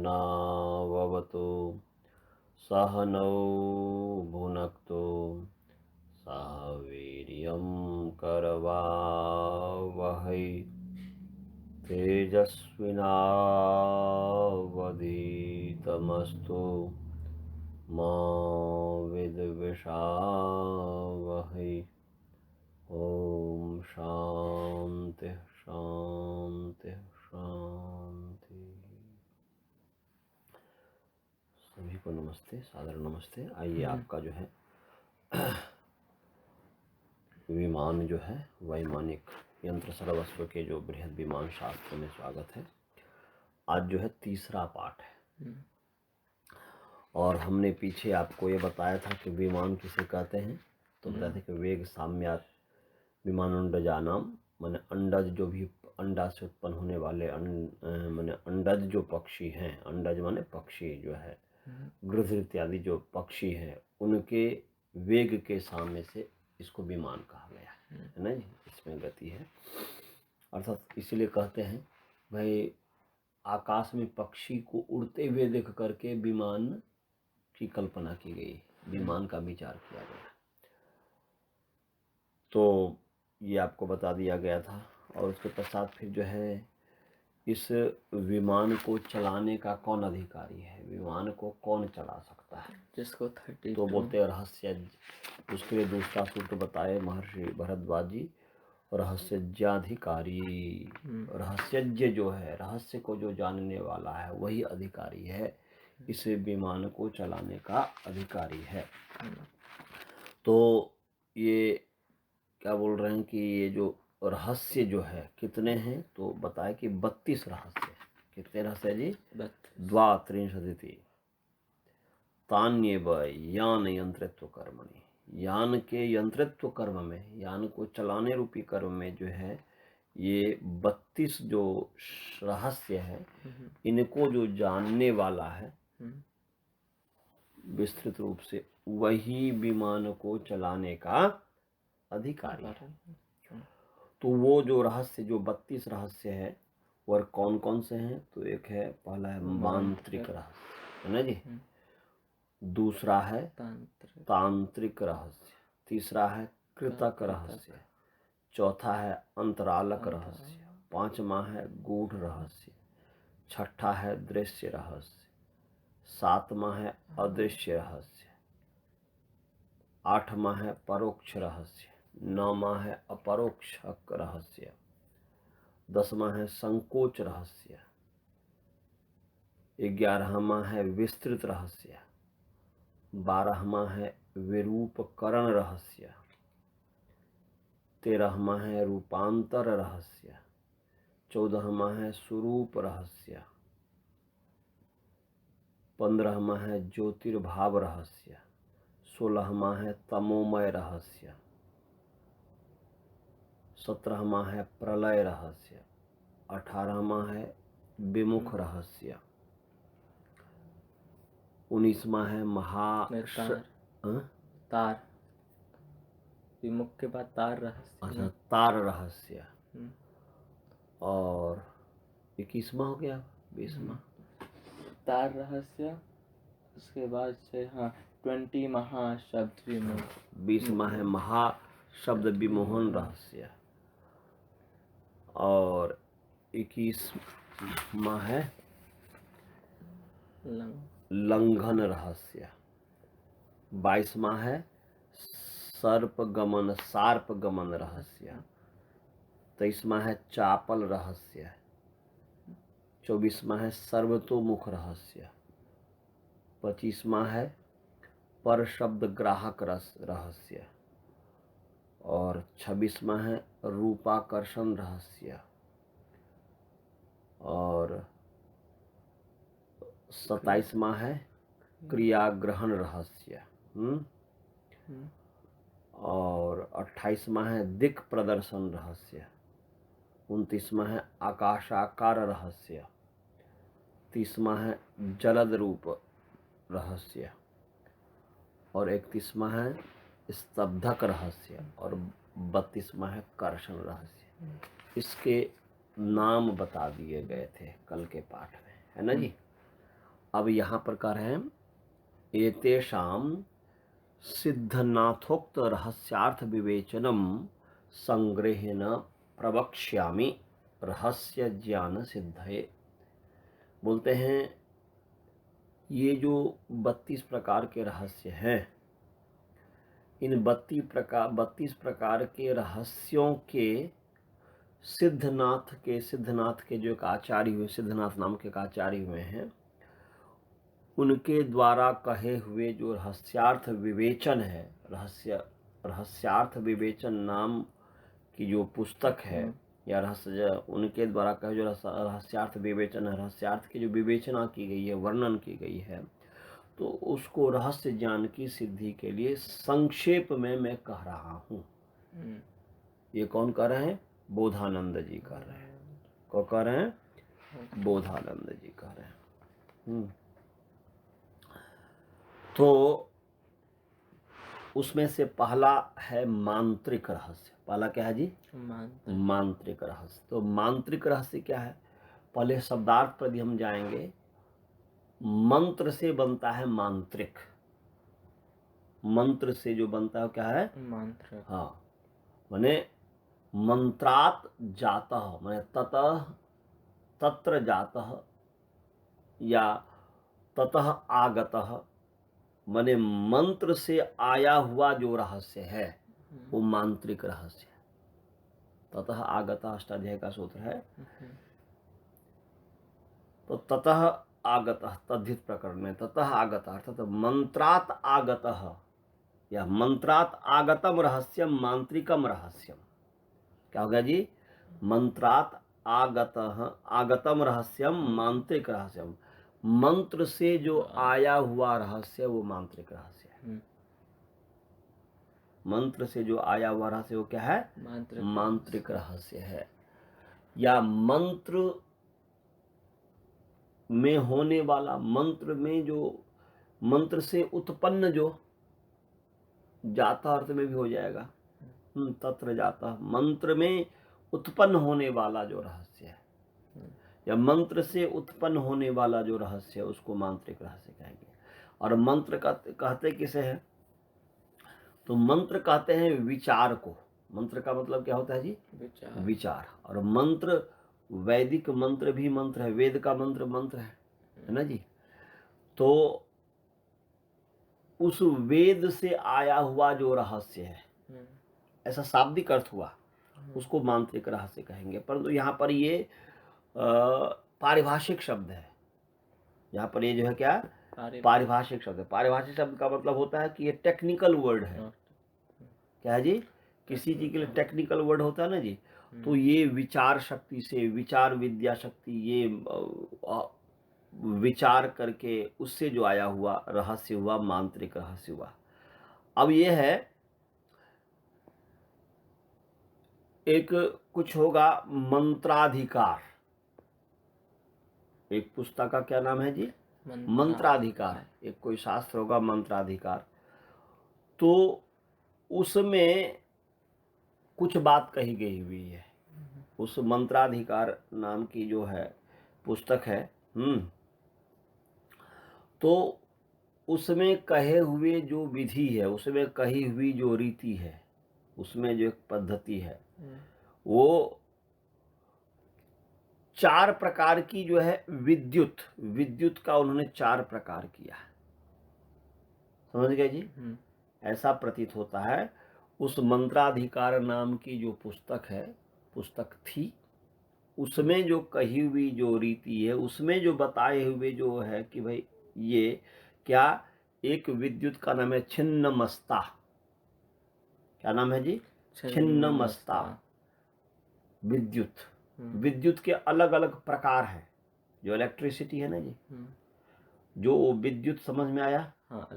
सहनाववतु सहनौ भुनक्तु सह वीर्यं करवावहै तेजस्विनावधीतमस्तु मा विद्विषावहै। ओम शांति शांति शांति। सभी को नमस्ते, सादर नमस्ते। आइए आपका जो है विमान जो है वैमानिक यंत्र सर्वस्व के जो बृहद विमान शास्त्र में स्वागत है। आज जो है तीसरा पाठ है और हमने पीछे आपको ये बताया था कि विमान किसे कहते हैं। तो बताया था कि वेग साम्यात विमानंडजानाम, माने अंडज जो भी अंडा से उत्पन्न होने वाले माने अंडज जो पक्षी हैं, अंडज माने पक्षी जो है, गृध्र इत्यादि जो पक्षी हैं, उनके वेग के सामने से इसको विमान कहा गया है ना जी। इसमें गति है, अर्थात इसीलिए कहते हैं भाई आकाश में पक्षी को उड़ते हुए देख करके विमान की कल्पना की गई, विमान का विचार किया गया। तो ये आपको बता दिया गया था। और उसके पश्चात फिर जो है इस विमान को चलाने का कौन अधिकारी है, विमान को कौन चला सकता है, जिसको 32 तो बोलते हैं रहस्य। उसके लिए दूसरा सूत्र बताए महर्षि भरद्वाज जी, रहस्यज्ञाधिकारी। रहस्यज्ञ जो है, रहस्य को जो जानने वाला है वही अधिकारी है, इस विमान को चलाने का अधिकारी है। तो ये क्या बोल रहे हैं कि ये जो रहस्य जो है कितने हैं, तो बताए कि 32 रहस्य है। कितने रहस्य जी? 32 तान्येव यान यंत्रित्व कर्मणि, यान के यंत्रित्व कर्म में, यान को चलाने रूपी कर्म में जो है ये 32 जो रहस्य है, इनको जो जानने वाला है विस्तृत रूप से, वही विमान को चलाने का अधिकारी है। तो वो जो रहस्य, जो 32 रहस्य है, वह कौन कौन से हैं? तो एक है, पहला है मांत्रिक रहस्य, है ना जी। दूसरा है तांत्रिक रहस्य, तीसरा है कृतक रहस्य, चौथा है अंतरालक रहस्य, पांचवा है गूढ़ रहस्य, छठा है दृश्य रहस्य, सातवां है अदृश्य रहस्य, आठवां है परोक्ष रहस्य, नौवां है अपरोक्ष रहस्य, 10वां है संकोच रहस्य, 11वां है विस्तृत रहस्य, 12वां है विरूपकरण रहस्य, 13वां है रूपांतर रहस्य, 14वां है स्वरूप रहस्य, 15वां है ज्योतिर्भाव रहस्य, 16वां है तमोमय रहस्य, 17वां है प्रलय रहस्य, 18वां है विमुख रहस्य, 19वां है तार, विमुख के बाद तार रहस्य। अच्छा, तार रहस्य। और 21वां हो गया, 20वां तार रहस्य। उसके बाद से 20 महाशब्द विमोहन, 20वां है महाशब्द विमोहन रहस्य, और 21वां है लंघन रहस्य, 22वां है सार्प गमन रहस्य, 23वां है चापल रहस्य, 24वां है सर्वतोमुख रहस्य, 25वां है पर शब्द ग्राहक रहस्य, और 26वां है रूपाकर्षण रहस्य, और 27वां है क्रिया ग्रहण रहस्य, और 28वां है दिक् प्रदर्शन रहस्य, 29वां है आकाशाकार रहस्य, 30वां है जलद रूप रहस्य, और 31वां है स्तब्धक रहस्य, और 32वां है कर्षण रहस्य। इसके नाम बता दिए गए थे कल के पाठ में, है ना जी। अब यहाँ पर कह रहे हैं एतेषां सिद्धनाथोक्त रहस्यार्थ विवेचनम संग्रहेण प्रवक्ष्यामि रहस्य ज्ञान सिद्धये। बोलते हैं ये जो 32 प्रकार के रहस्य हैं, इन 32 प्रकार के रहस्यों के सिद्धनाथ के जो एक आचार्य हुए, सिद्धनाथ नाम के एक आचार्य हुए हैं, उनके द्वारा कहे हुए जो रहस्यार्थ विवेचन है, रहस्यार्थ विवेचन नाम की जो पुस्तक है या रहस्य, उनके द्वारा कहे जो रहस्यार्थ विवेचन है, रहस्यार्थ की जो विवेचना की गई है, वर्णन की गई है, तो उसको रहस्य ज्ञान की सिद्धि के लिए संक्षेप में मैं कह रहा हूँ। ये कौन कर रहे हैं? बोधानंद जी कर रहे हैं। कौन कर रहे हैं? बोधानंद जी कर रहे हैं। तो उसमें से पहला है मांत्रिक रहस्य। पहला क्या है जी? मांत्रिक रहस्य। तो मांत्रिक रहस्य क्या है? पहले शब्दार्थ पर भी हम जाएंगे। मंत्र से बनता है मांत्रिक। मंत्र से जो बनता है क्या है? मंत्र। हाँ, माने मंत्रात जातः, माने ततः तत्र जातः या ततः आगतः, माने मंत्र से आया हुआ जो रहस्य है वो मांत्रिक रहस्य है। ततः आगतः अष्टाध्याय का सूत्र है। तो ततः आगतः तद्धित प्रकरण में ततः आगतः अर्थात मंत्रात आगतः या मंत्रात आगतम रहस्यम मांत्रिकम रहस्यम। क्या हो गया जी? मंत्रात आगतम रहस्यम मांत्रिक रहस्यम। मंत्र से जो आया हुआ रहस्य वो मांत्रिक रहस्य है। मंत्र से जो आया हुआ रहस्य वो क्या है? मांत्रिक रहस्य है। या मंत्र में होने वाला, मंत्र में जो मंत्र से उत्पन्न जो जाता अर्थ में भी हो जाएगा, तत्र जाता, मंत्र में उत्पन्न होने वाला जो रहस्य है या मंत्र से उत्पन्न होने वाला जो रहस्य है उसको मांत्रिक रहस्य कहेंगे। और मंत्र कहते किसे हैं? तो मंत्र कहते हैं विचार को। मंत्र का मतलब क्या होता है जी? विचार। और मंत्र, वैदिक मंत्र भी मंत्र है, वेद का मंत्र मंत्र है ना जी। तो उस वेद से आया हुआ जो रहस्य है, ऐसा शाब्दिक अर्थ हुआ, उसको मांत्रिक रहस्य कहेंगे। परंतु यहाँ पर ये पारिभाषिक शब्द है। यहाँ पर ये जो है क्या? पारिभाषिक शब्द है। पारिभाषिक शब्द का मतलब होता है कि ये टेक्निकल वर्ड है। क्या है जी? किसी चीज के लिए टेक्निकल वर्ड होता है ना जी। तो ये विचार शक्ति से, विचार विद्या शक्ति, ये विचार करके उससे जो आया हुआ रहस्य हुआ मांत्रिक रहस्य हुआ। अब ये है एक कुछ होगा मंत्राधिकार। एक पुस्तक का क्या नाम है जी? मंत्राधिकार। एक कोई शास्त्र होगा मंत्राधिकार। तो उसमें कुछ बात कही गई हुई है। उस मंत्राधिकार नाम की जो है पुस्तक है, तो उसमें कहे हुए जो विधि है, उसमें कही हुई जो रीति है, उसमें जो एक पद्धति है, वो 4 प्रकार की जो है विद्युत का उन्होंने 4 प्रकार किया। समझ गए जी? ऐसा प्रतीत होता है। उस मंत्राधिकार नाम की जो पुस्तक थी, उसमें जो कही हुई जो रीति है, उसमें जो बताए हुए जो है कि भाई ये क्या, एक विद्युत का नाम है छिन्नमस्ता। क्या नाम है जी? छिन्नमस्ता विद्युत। विद्युत के अलग अलग प्रकार हैं। जो इलेक्ट्रिसिटी है ना जी, जो विद्युत समझ में आया? हाँ,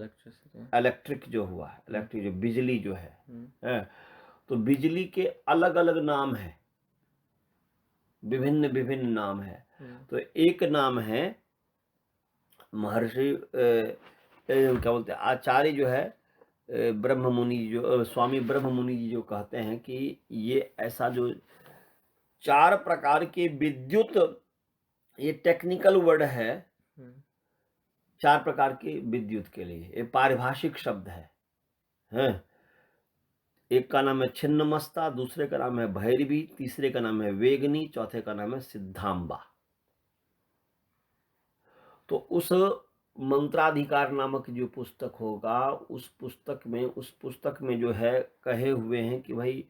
इलेक्ट्रिक जो हुआ है, इलेक्ट्रिक जो बिजली जो है, तो बिजली के अलग अलग नाम है, विभिन्न विभिन्न नाम है। तो एक नाम है महर्षि क्या बोलते हैं, आचार्य जो है ब्रह्म मुनि, जो स्वामी ब्रह्म मुनि जी जो कहते हैं कि ये ऐसा जो 4 प्रकार के विद्युत, ये टेक्निकल वर्ड है, 4 प्रकार की विद्युत के लिए, ये पारिभाषिक शब्द है हैं? एक का नाम है छिन्नमस्ता, दूसरे का नाम है भैरवी, तीसरे का नाम है वेगनी, चौथे का नाम है सिद्धांबा। तो उस मंत्राधिकार नामक जो पुस्तक होगा, उस पुस्तक में जो है कहे हुए हैं कि भाई,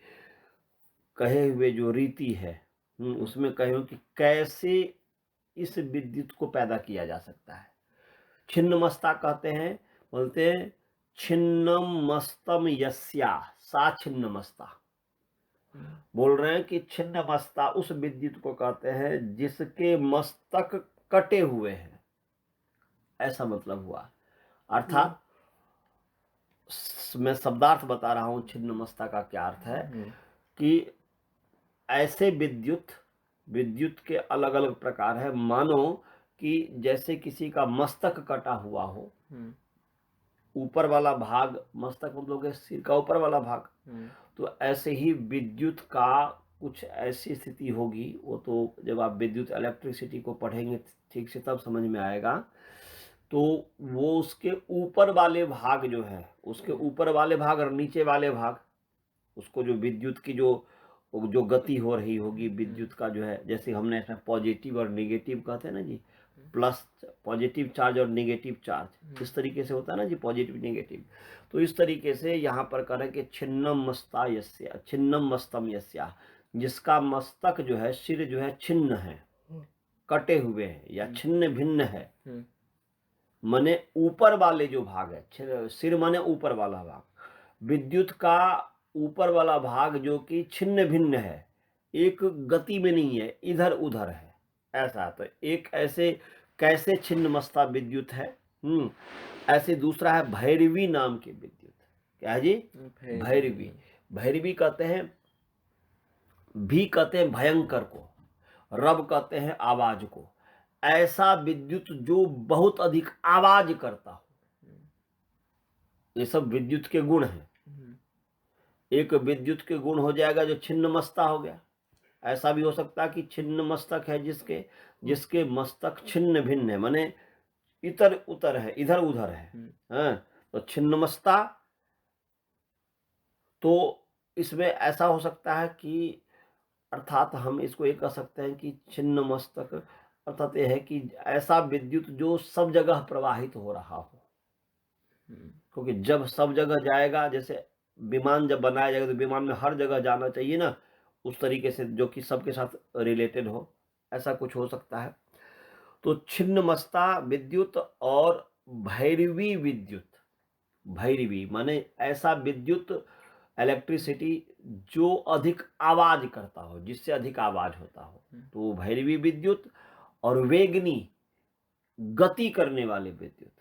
कहे हुए जो रीति है, उसमें कहे हुए कि कैसे इस विद्युत को पैदा किया जा सकता है। छिन्नमस्ता कहते हैं, बोलते हैं छिन्नम मस्तम यस्या सा छिन्नमस्ता। बोल रहे हैं कि छिन्नमस्ता उस विद्युत को कहते हैं जिसके मस्तक कटे हुए हैं, ऐसा मतलब हुआ। अर्थात मैं शब्दार्थ बता रहा हूं छिन्नमस्ता का क्या अर्थ है कि ऐसे विद्युत के अलग अलग प्रकार है। मानो कि जैसे किसी का मस्तक कटा हुआ हो, ऊपर वाला भाग, मस्तक मतलब सिर का ऊपर वाला भाग, तो ऐसे ही विद्युत का कुछ ऐसी स्थिति होगी। वो तो जब आप विद्युत इलेक्ट्रिसिटी को पढ़ेंगे ठीक से तब समझ में आएगा। तो वो उसके ऊपर वाले भाग जो है, उसके ऊपर वाले भाग और नीचे वाले भाग, उसको जो विद्युत की जो गति हो रही होगी विद्युत का जो है, जैसे हमने इसमें पॉजिटिव और नेगेटिव कहते हैं ना जी, प्लस पॉजिटिव चार्ज और नेगेटिव चार्ज, इस तरीके से होता है ना जी, पॉजिटिव नेगेटिव। तो इस तरीके से यहाँ पर करें कि छिन्नम मस्ता यस्या, छिन्नम मस्तम यस्या, जिसका मस्तक जो है, सिर जो है छिन्न है, कटे हुए हैं या छिन्न भिन्न है, माने ऊपर वाले जो भाग है, सिर माने ऊपर वाला भाग, विद्युत का ऊपर वाला भाग जो कि छिन्न भिन्न है, एक गति में नहीं है, इधर उधर है, ऐसा। तो एक ऐसे कैसे छिन्नमस्ता विद्युत है। ऐसे दूसरा है भैरवी नाम की विद्युत। क्या है जी? भैरवी। भैरवी कहते हैं, भी कहते हैं भयंकर को, रब कहते हैं आवाज को। ऐसा विद्युत जो बहुत अधिक आवाज करता हो, ये सब विद्युत के गुण हैं। एक विद्युत के गुण हो जाएगा जो छिन्नमस्ता हो गया। ऐसा भी हो सकता है कि छिन्न मस्तक है जिसके मस्तक छिन्न भिन्न है, माने इतर उतर है, इधर उधर है। तो छिन्नमस्ता, तो इसमें ऐसा हो सकता है कि अर्थात हम इसको ये कह सकते हैं कि छिन्न मस्तक अर्थात यह है कि ऐसा विद्युत जो सब जगह प्रवाहित हो रहा हो। क्योंकि जब सब जगह जाएगा, जैसे विमान जब बनाया जाएगा तो विमान में हर जगह जाना चाहिए ना, उस तरीके से जो कि सबके साथ रिलेटेड हो, ऐसा कुछ हो सकता है। तो छिन्नमस्ता विद्युत और भैरवी विद्युत। भैरवी माने ऐसा विद्युत इलेक्ट्रिसिटी जो अधिक आवाज करता हो, जिससे अधिक आवाज होता हो, तो भैरवी विद्युत। और वेगनी, गति करने वाले विद्युत।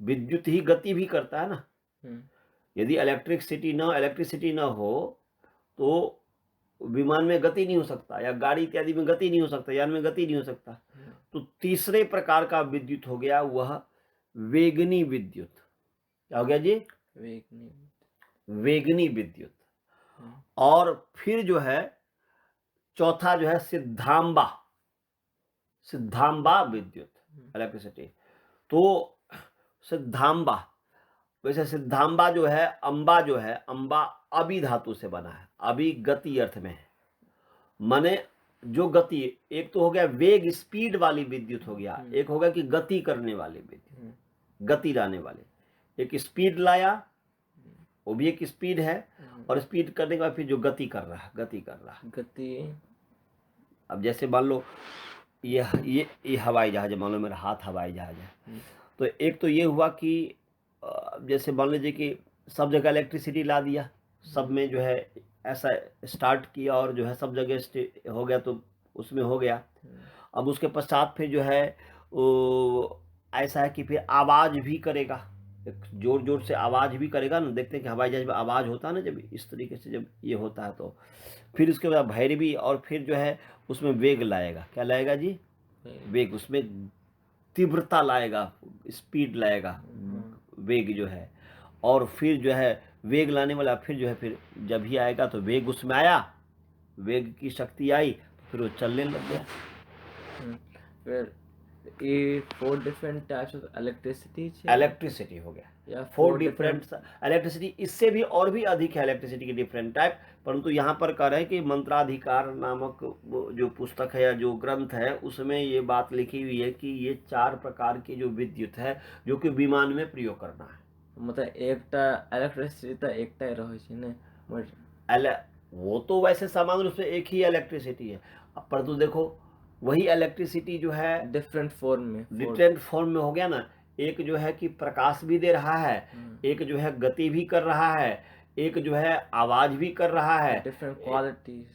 विद्युत ही गति भी करता है ना। यदि इलेक्ट्रिसिटी ना हो तो विमान में गति नहीं हो सकता, या गाड़ी इत्यादि में गति नहीं हो सकता, यान में गति नहीं हो सकता। तो तीसरे प्रकार का विद्युत हो गया वह वेगनी विद्युत। क्या हो गया जी? वेगनी विद्युत। और फिर जो है चौथा जो है सिद्धांबा विद्युत इलेक्ट्रिसिटी। तो सिद्धांबा, वैसे सिद्धांबा जो है, अंबा अभी धातु से बना है, अभी गति अर्थ में है, माने जो गति, एक तो हो गया वेग स्पीड वाली विद्युत हो गया, एक हो गया कि गति करने वाली विद्युत, गति लाने वाले। एक स्पीड लाया, वो भी एक स्पीड है, और स्पीड करने के बाद फिर जो गति कर रहा है। अब जैसे मान लो ये हवाई जहाज है, मान लो मेरा हाथ हवाई जहाज है, तो एक तो ये हुआ कि जैसे मान लीजिए कि सब जगह इलेक्ट्रिसिटी ला दिया, सब में जो है ऐसा स्टार्ट किया और जो है सब जगह हो गया, तो उसमें हो गया। अब उसके पश्चात फिर जो है ऐसा है कि फिर आवाज भी करेगा, जोर जोर से आवाज भी करेगा ना। देखते हैं कि हवाई जहाज में आवाज होता है ना, जब इस तरीके से जब ये होता है, तो फिर उसके बाद भैरवी, और फिर जो है उसमें वेग लाएगा। क्या लाएगा जी? वेग, उसमें तीव्रता लाएगा, स्पीड लाएगा, वेग जो है। और फिर जो है वेग लाने वाला फिर जो है, फिर जब ही आएगा तो वेग उसमें आया, वेग की शक्ति आई, फिर वो चलने लग गया। फिर ये 4 different types of electricity electricity हो गया या 4 डिफरेंट इलेक्ट्रिसिटी। इससे भी और भी अधिक है इलेक्ट्रिसिटी के डिफरेंट टाइप, परंतु यहाँ पर कह रहे हैं कि मंत्राधिकार नामक वो जो पुस्तक है या जो ग्रंथ है उसमें ये बात लिखी हुई है कि ये 4 प्रकार की जो विद्युत है जो कि विमान में प्रयोग करना है। मतलब एकटा इलेक्ट्रिसिटी तो एकटा ही रहे छे ने, वो तो वैसे सामान्य रूप से एक ही इलेक्ट्रिसिटी है, परंतु देखो वही इलेक्ट्रिसिटी जो है डिफरेंट फॉर्म में हो गया ना। एक जो है कि प्रकाश भी दे रहा है, एक जो है गति भी कर रहा है, एक जो है आवाज भी कर रहा है। डिफरेंट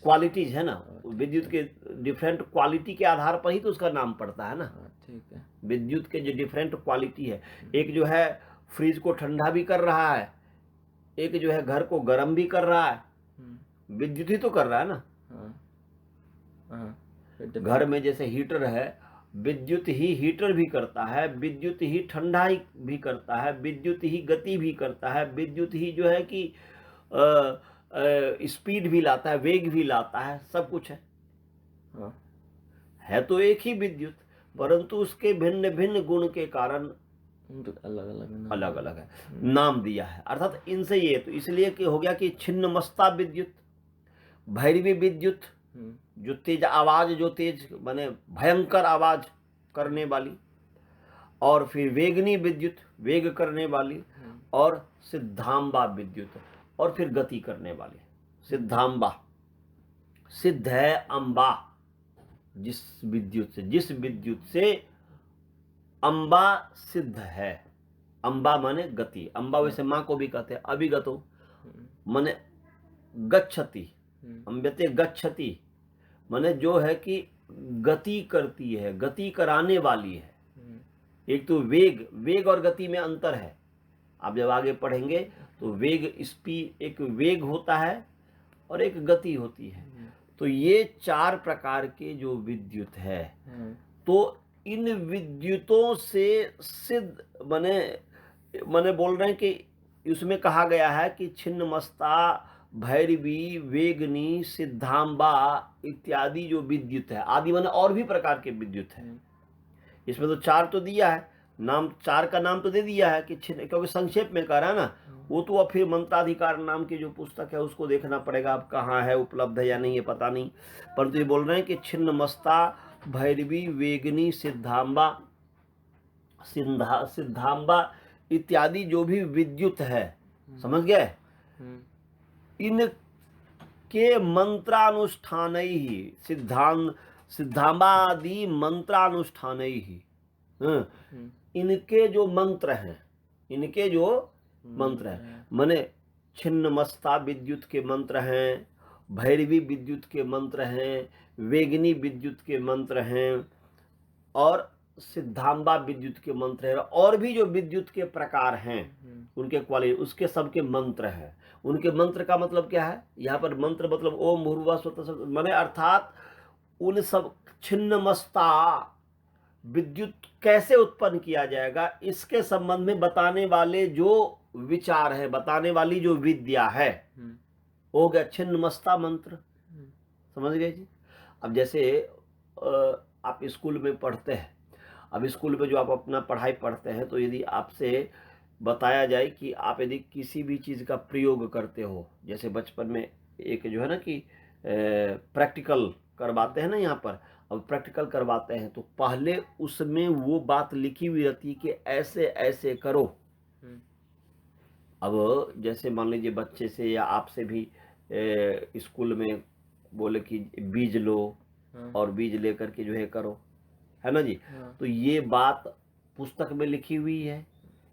क्वालिटीज है ना, विद्युत के डिफरेंट क्वालिटी के आधार पर ही तो उसका नाम पड़ता है ना। ठीक है, विद्युत के जो डिफरेंट क्वालिटी है, एक जो है फ्रिज को ठंडा भी कर रहा है, एक जो है घर को गर्म भी कर रहा है, विद्युत ही तो कर रहा है ना। घर में जैसे हीटर है, विद्युत ही हीटर भी करता है, विद्युत ही ठंडा भी करता है, विद्युत ही गति भी करता है, विद्युत ही जो है कि स्पीड भी लाता है, वेग भी लाता है, सब कुछ है। है तो एक ही विद्युत, परंतु उसके भिन्न भिन्न गुण के कारण अलग अलग है नाम दिया है। अर्थात इनसे ये तो इसलिए कि हो गया कि छिन्नमस्ता विद्युत, भैरवी विद्युत जो तेज आवाज, जो तेज माने भयंकर आवाज करने वाली, और फिर वेगनी विद्युत वेग करने वाली, और सिद्धांबा विद्युत और फिर गति करने वाली। सिद्धांबा, सिद्ध है अंबा, जिस विद्युत से अंबा सिद्ध है। अंबा माने गति, अंबा वैसे माँ को भी कहते हैं। अभिगतो माने गच्छति, अम्बते गच्छति माने जो है कि गति करती है, गति कराने वाली है। एक तो वेग और गति में अंतर है, आप जब आगे पढ़ेंगे तो वेग स्पीड, एक वेग होता है और एक गति होती है। तो ये 4 प्रकार के जो विद्युत है, तो इन विद्युतों से सिद्ध माने बोल रहे हैं कि उसमें कहा गया है कि छिन्नमस्ता, भैरवी, वेगनी, सिद्धांबा इत्यादि जो विद्युत है, आदि माने और भी प्रकार के विद्युत है। इसमें तो 4 तो दिया है, नाम 4 का नाम तो दे दिया है कि क्योंकि संक्षेप में कह रहा है ना, वो तो अब फिर मंत्राधिकार नाम की जो पुस्तक है उसको देखना पड़ेगा, अब कहाँ है, उपलब्ध है या नहीं है पता नहीं। परंतु ये बोल रहे हैं कि छिन्नमस्ता, भैरवी, वेगनी, सिद्धांबा इत्यादि जो भी विद्युत है, समझ गए, इनके मंत्रानुष्ठान ही सिद्धांबादि मंत्रानुष्ठान ही, इनके जो मंत्र हैं, माने छिन्नमस्ता विद्युत के मंत्र हैं, भैरवी विद्युत के मंत्र हैं, वेगनी विद्युत के मंत्र हैं, और सिद्धांबा विद्युत के मंत्र हैं, और भी जो विद्युत के प्रकार हैं उनके क्वालिटी, उसके सबके मंत्र हैं। उनके मंत्र का मतलब क्या है, यहाँ पर मंत्र मतलब ओम भूर्भुवः स्वतः माने अर्थात उन सब छिन्नमस्ता विद्युत कैसे उत्पन्न किया जाएगा इसके संबंध में बताने वाले जो विचार है, बताने वाली जो विद्या है, हो गया छिन्नमस्ता मंत्र। समझ गए जी। अब जैसे आप स्कूल में पढ़ते हैं, अब स्कूल में जो आप अपना पढ़ाई पढ़ते हैं, तो यदि आपसे बताया जाए कि आप यदि किसी भी चीज़ का प्रयोग करते हो, जैसे बचपन में एक जो है ना कि प्रैक्टिकल करवाते हैं ना, यहाँ पर अब प्रैक्टिकल करवाते हैं तो पहले उसमें वो बात लिखी हुई रहती है कि ऐसे ऐसे करो। अब जैसे मान लीजिए बच्चे से या आपसे भी स्कूल में बोले कि बीज लो और बीज लेकर के जो है करो, है ना जी। तो ये बात पुस्तक में लिखी हुई है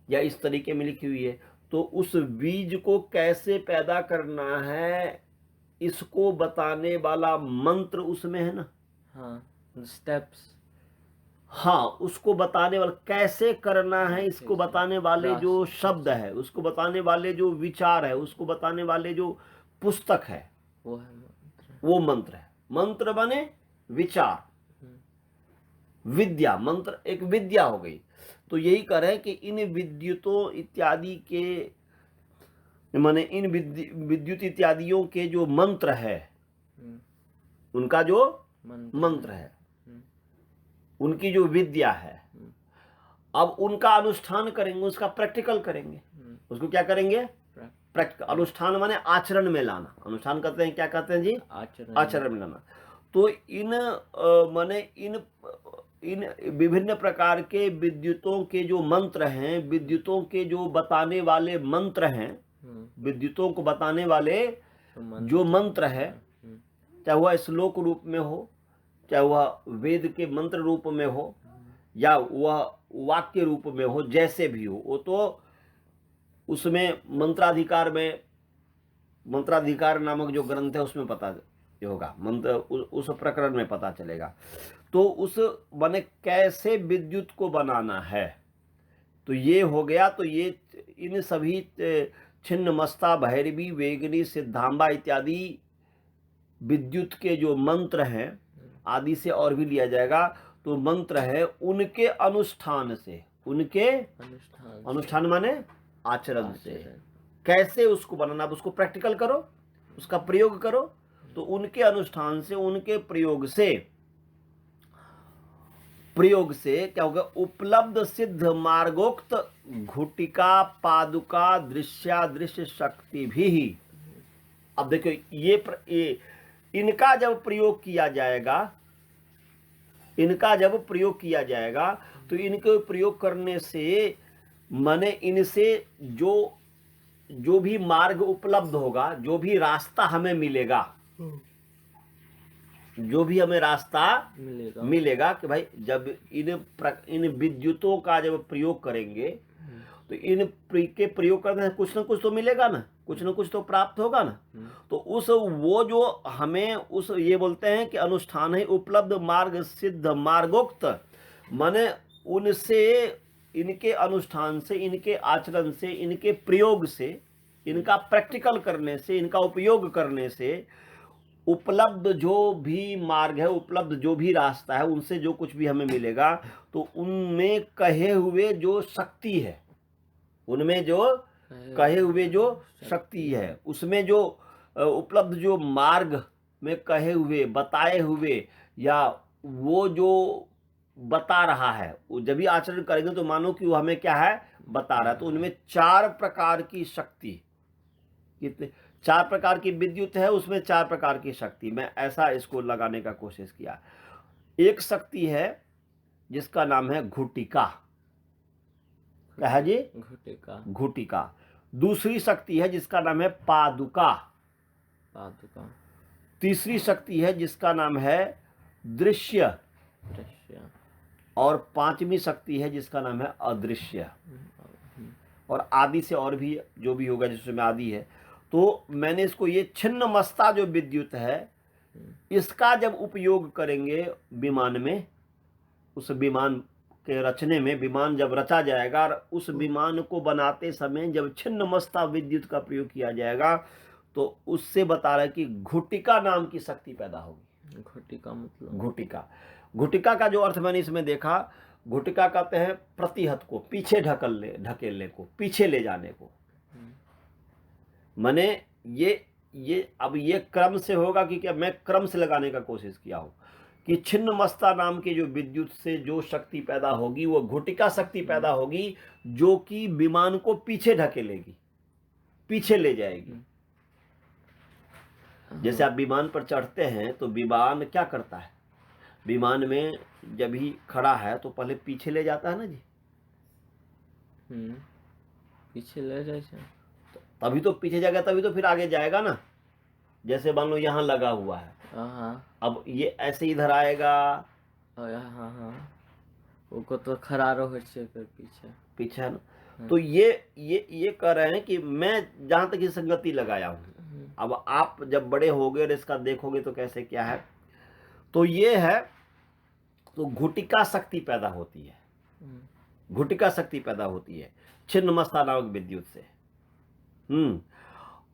या इस तरीके में लिखी हुई है, तो उस बीज को कैसे पैदा करना है इसको बताने वाला मंत्र उसमें है ना। स्टेप्स, हाँ, उसको बताने वाला कैसे करना है, इसको बताने वाले जो शब्द है, उसको बताने वाले जो विचार है, उसको बताने वाले जो पुस्तक है, वो मंत्र है। मंत्र बने विचार, विद्या, मंत्र एक विद्या हो गई। तो यही कह रहे हैं कि इन विद्युतों इत्यादि के माने इन विद्युत इत्यादियों के जो मंत्र है, उनका जो मंत्र है, उनकी जो विद्या है, अब उनका अनुष्ठान करेंगे, उसका प्रैक्टिकल करेंगे। उसको क्या करेंगे? प्रैक्टिकल। अनुष्ठान माने आचरण में लाना। अनुष्ठान करते हैं, क्या कहते हैं जी? आचरण में लाना। तो माने इन विभिन्न प्रकार के विद्युतों के जो मंत्र हैं, विद्युतों के जो बताने वाले मंत्र हैं, विद्युतों को बताने वाले जो मंत्र है, चाहे वह श्लोक रूप में हो, चाहे वह वेद के मंत्र रूप में हो, या वह वाक्य रूप में हो, जैसे भी हो, वो तो उसमें मंत्राधिकार नामक जो ग्रंथ है उसमें पता होगा, मंत्र उस प्रकरण में पता चलेगा। तो उस माने कैसे विद्युत को बनाना है, तो ये हो गया। तो ये इन सभी छिन्नमस्ता, भैरवी, वेगिनी, सिद्धांबा इत्यादि विद्युत के जो मंत्र हैं, आदि से और भी लिया जाएगा, तो मंत्र है उनके अनुष्ठान से, उनके अनुष्ठान माने आचरण से कैसे उसको बनाना, अब उसको प्रैक्टिकल करो, उसका प्रयोग करो। तो उनके अनुष्ठान से, उनके प्रयोग से क्या होगा? उपलब्ध सिद्ध मार्गोक्त घुटिका, पादुका, दृश्यादृश्य शक्ति भी। अब देखो ये इनका जब प्रयोग किया जाएगा, तो इनके प्रयोग करने से माने इनसे जो भी मार्ग उपलब्ध होगा, जो भी रास्ता हमें मिलेगा, जो भी हमें रास्ता मिलेगा कि भाई जब इन विद्युतों का जब प्रयोग करेंगे, तो इन के प्रयोग करने से कुछ ना कुछ तो मिलेगा ना, कुछ ना कुछ तो प्राप्त होगा ना। तो वो जो हमें ये बोलते हैं कि अनुष्ठान है उपलब्ध मार्ग सिद्ध मार्गोक्त, माने उनसे, इनके अनुष्ठान से, इनके आचरण से, इनके प्रयोग से, इनका प्रैक्टिकल करने से, इनका उपयोग करने से उपलब्ध जो भी मार्ग है, उपलब्ध जो भी रास्ता है, उनसे जो कुछ भी हमें मिलेगा, तो उनमें कहे हुए जो शक्ति है, उनमें जो कहे हुए जो शक्ति है, उसमें जो उपलब्ध जो मार्ग में कहे हुए, बताए हुए, या वो जो बता रहा है, वो जब भी आचरण करेंगे तो मानो कि वो हमें क्या है? बता रहा है। तो उनमें 4 प्रकार की शक्ति, कितने 4 प्रकार की विद्युत है, उसमें 4 प्रकार की शक्ति। मैं ऐसा इसको लगाने का कोशिश किया। एक शक्ति है जिसका नाम है घुटिका। क्या है जी? घुटिका। दूसरी शक्ति है जिसका नाम है पादुका। तीसरी शक्ति है जिसका नाम है दृश्य। और 5वीं शक्ति है जिसका नाम है अदृश्य। और आदि से और भी जो भी होगा जिसमें आदि है। तो मैंने इसको ये छिन्नमस्ता जो विद्युत है, इसका जब उपयोग करेंगे विमान में, उस विमान के रचने में, विमान जब रचा जाएगा, और उस विमान को बनाते समय जब छिन्नमस्ता विद्युत का प्रयोग किया जाएगा, तो उससे बता रहा है कि घुटिका नाम की शक्ति पैदा होगी। घुटिका मतलब घुटिका का जो अर्थ मैंने इसमें देखा, घुटिका कहते हैं प्रतिहत को, पीछे ढकेलने को, पीछे ले जाने को। माने ये अब ये क्रम से होगा कि क्या? मैं क्रम से लगाने का कोशिश किया हूं कि छिन्नमस्ता नाम की जो विद्युत से जो शक्ति पैदा होगी, वो घुटिका शक्ति पैदा होगी, जो कि विमान को पीछे ढकेलेगी, पीछे ले जाएगी। जैसे आप विमान पर चढ़ते हैं तो विमान क्या करता है? विमान में जब ही खड़ा है तो पहले पीछे ले जाता है ना जी। पीछे ले जाए, तभी तो पीछे जाएगा, तभी तो फिर आगे जाएगा ना। जैसे मान लो यहाँ लगा हुआ है, अब ये ऐसे इधर आएगा, वो तो खड़ा रहो फिर पीछे है ना। तो ये कह रहे हैं कि मैं जहां तक ये संगति लगाया हूं, अब आप जब बड़े होगे और इसका देखोगे तो कैसे क्या है। तो ये है, तो घुटिका शक्ति पैदा होती है, घुटिका शक्ति पैदा होती है छिन्नमस्ता नामक विद्युत से।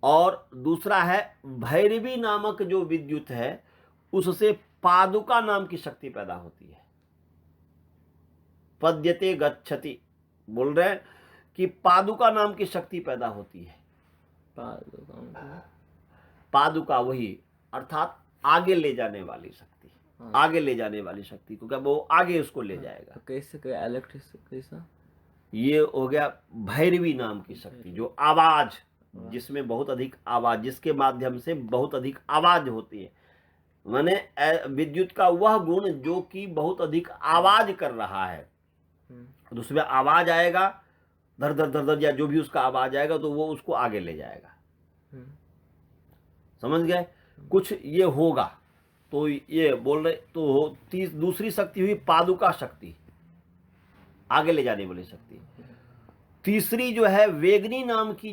और दूसरा है भैरवी नामक जो विद्युत है, उससे पादुका नाम की शक्ति पैदा होती है। पद्यते गच्छति बोल रहे हैं कि पादुका नाम की शक्ति पैदा होती है। पादुका वही, अर्थात आगे ले जाने वाली शक्ति। हाँ। आगे ले जाने वाली शक्ति को, क्या वो आगे उसको ले जाएगा। तो कैसे क्या इलेक्ट्रिक कैसा? ये हो गया भैरवी नाम की शक्ति, जो आवाज, जिसमें बहुत अधिक आवाज, जिसके माध्यम से बहुत अधिक आवाज होती है। माने विद्युत का वह गुण जो कि बहुत अधिक आवाज कर रहा है, तो उसमें आवाज आएगा, धर धर धर धर, या जो भी उसका आवाज आएगा तो वो उसको आगे ले जाएगा। समझ गए? कुछ ये होगा, तो ये बोल रहे, तो दूसरी शक्ति हुई पादुका शक्ति, आगे ले जाने वाली शक्ति। तीसरी जो है वेगनी नाम की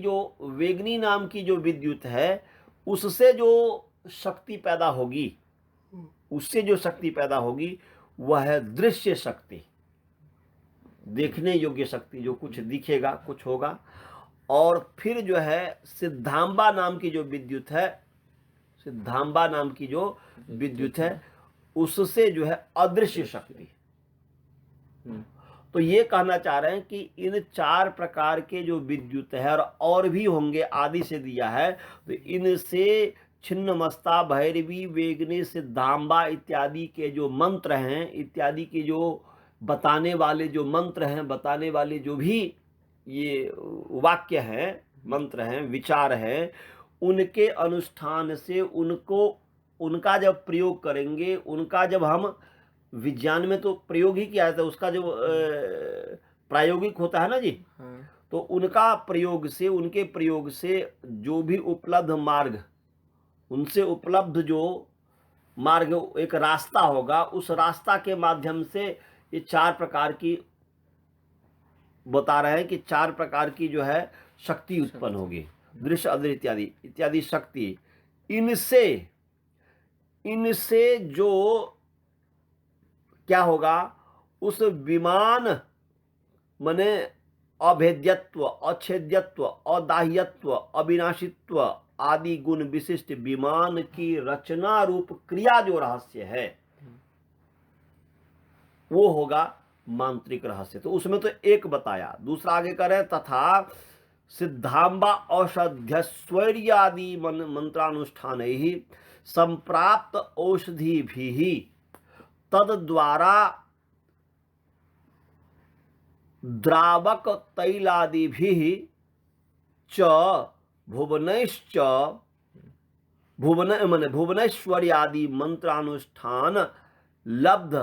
जो विद्युत है, उससे जो शक्ति पैदा होगी, वह है दृश्य शक्ति, देखने योग्य शक्ति, जो कुछ दिखेगा, कुछ होगा। और फिर जो है सिद्धांबा नाम की जो विद्युत है, उससे जो है अदृश्य शक्ति। तो ये कहना चाह रहे हैं कि इन 4 प्रकार के जो विद्युत है, और भी होंगे, आदि से दिया है, तो इनसे छिन्नमस्ता, भैरवी, वेगनी, सिद्धांबा इत्यादि के जो मंत्र हैं, इत्यादि के जो बताने वाले जो मंत्र हैं, बताने वाले जो भी ये वाक्य हैं, मंत्र हैं, विचार हैं, उनके अनुष्ठान से उनका जब प्रयोग करेंगे, उनका जब हम विज्ञान में तो प्रयोग ही किया जाता है, उसका जो प्रायोगिक होता है ना जी, तो उनके प्रयोग से जो भी उपलब्ध मार्ग, उनसे उपलब्ध जो मार्ग, एक रास्ता होगा, उस रास्ता के माध्यम से ये 4 प्रकार की बता रहे हैं कि 4 प्रकार की जो है शक्ति उत्पन्न होगी, दृश्य, अदृश्य इत्यादि शक्ति। इनसे जो क्या होगा, उस विमान माने अभेद्यत्व, अच्छेद्यत्व, अदाह्यत्व, अविनाशित्व आदि गुण विशिष्ट विमान की रचना रूप क्रिया जो रहस्य है, वो होगा मांत्रिक रहस्य। तो उसमें तो एक बताया, दूसरा आगे कर रहे हैं, तथा सिद्धांबा औषध्यस्वर्यादि मंत्रानुष्ठान ही संप्राप्त औषधि भी तद द्वारा द्रावक तैलादि भी च भुवनेश्वर्यादि मंत्रानुष्ठान लब्ध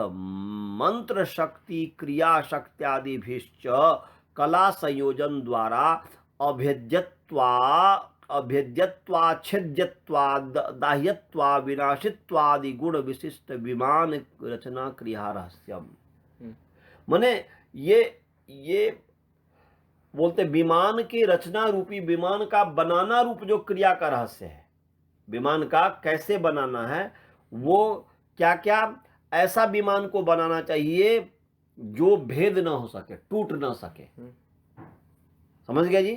मंत्र शक्ति क्रिया शक्त्यादि भी कला संयोजन द्वारा अभेद्यत्वा दाह्यत्वा विनाशित्वादि गुण विशिष्ट विमान रचना क्रिया रहस्यम। माने ये बोलते विमान की रचना रूपी, विमान का बनाना रूप जो क्रिया का रहस्य है, विमान का कैसे बनाना है, वो क्या क्या ऐसा विमान को बनाना चाहिए जो भेद ना हो सके, टूट ना सके। समझ गया जी?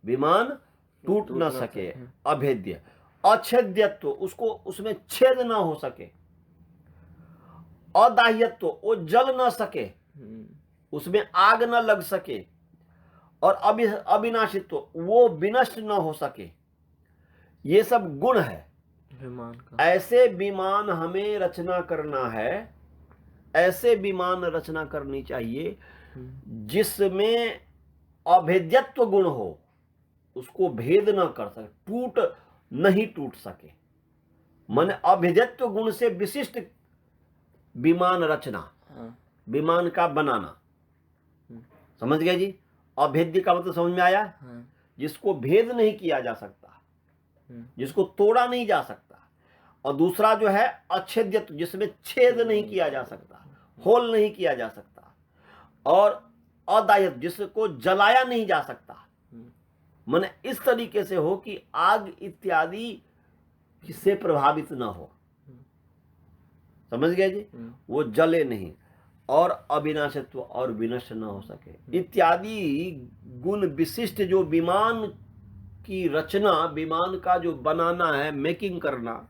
विमान टूट ना सके, अभेद्य, अच्छेद्यत्व, उसको उसमें छेद ना हो सके, अदाह्यत्व, वो जल ना सके, उसमें आग ना लग सके, और अविनाशित्व, वो विनष्ट ना हो सके। ये सब गुण है विमान का। ऐसे विमान हमें रचना करना है, ऐसे विमान रचना करनी चाहिए जिसमें अभेद्यत्व गुण हो, उसको भेद ना कर सके, नहीं टूट सके। माने अभेद्यत्व गुण से विशिष्ट विमान रचना, विमान का बनाना। समझ गए जी? अभेद्य का मतलब समझ में आया? जिसको भेद नहीं किया जा सकता, जिसको तोड़ा नहीं जा सकता। और दूसरा जो है अच्छेद्यत्व, जिसमें छेद नहीं किया जा सकता, होल नहीं किया जा सकता। और अदाह्यत्व, जिसको जलाया नहीं जा सकता। माने इस तरीके से हो कि आग इत्यादि से प्रभावित ना हो। समझ गए जी? वो जले नहीं, और अविनाशित्व, और विनष्ट न हो सके इत्यादि गुण विशिष्ट जो विमान की रचना, विमान का जो बनाना है, मेकिंग करना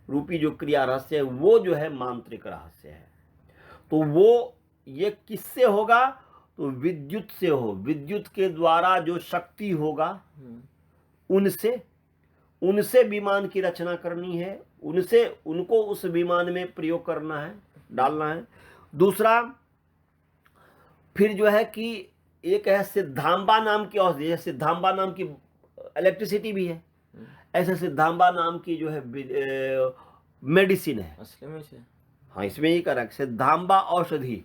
रूपी जो क्रिया रहस्य है, वो जो है मांत्रिक रहस्य है। तो वो ये किससे होगा? तो विद्युत से हो, विद्युत के द्वारा जो शक्ति होगा उनसे, उनसे विमान की रचना करनी है, उनसे उनको उस विमान में प्रयोग करना है, डालना है। दूसरा फिर जो है कि एक है सिद्धांबा नाम की औषधि है, सिद्धांबा नाम की इलेक्ट्रिसिटी भी है, ऐसे सिद्धांबा नाम की जो है मेडिसिन है। असली में से हाँ, इसमें ही करेक्ट, सिद्धांबा औषधि,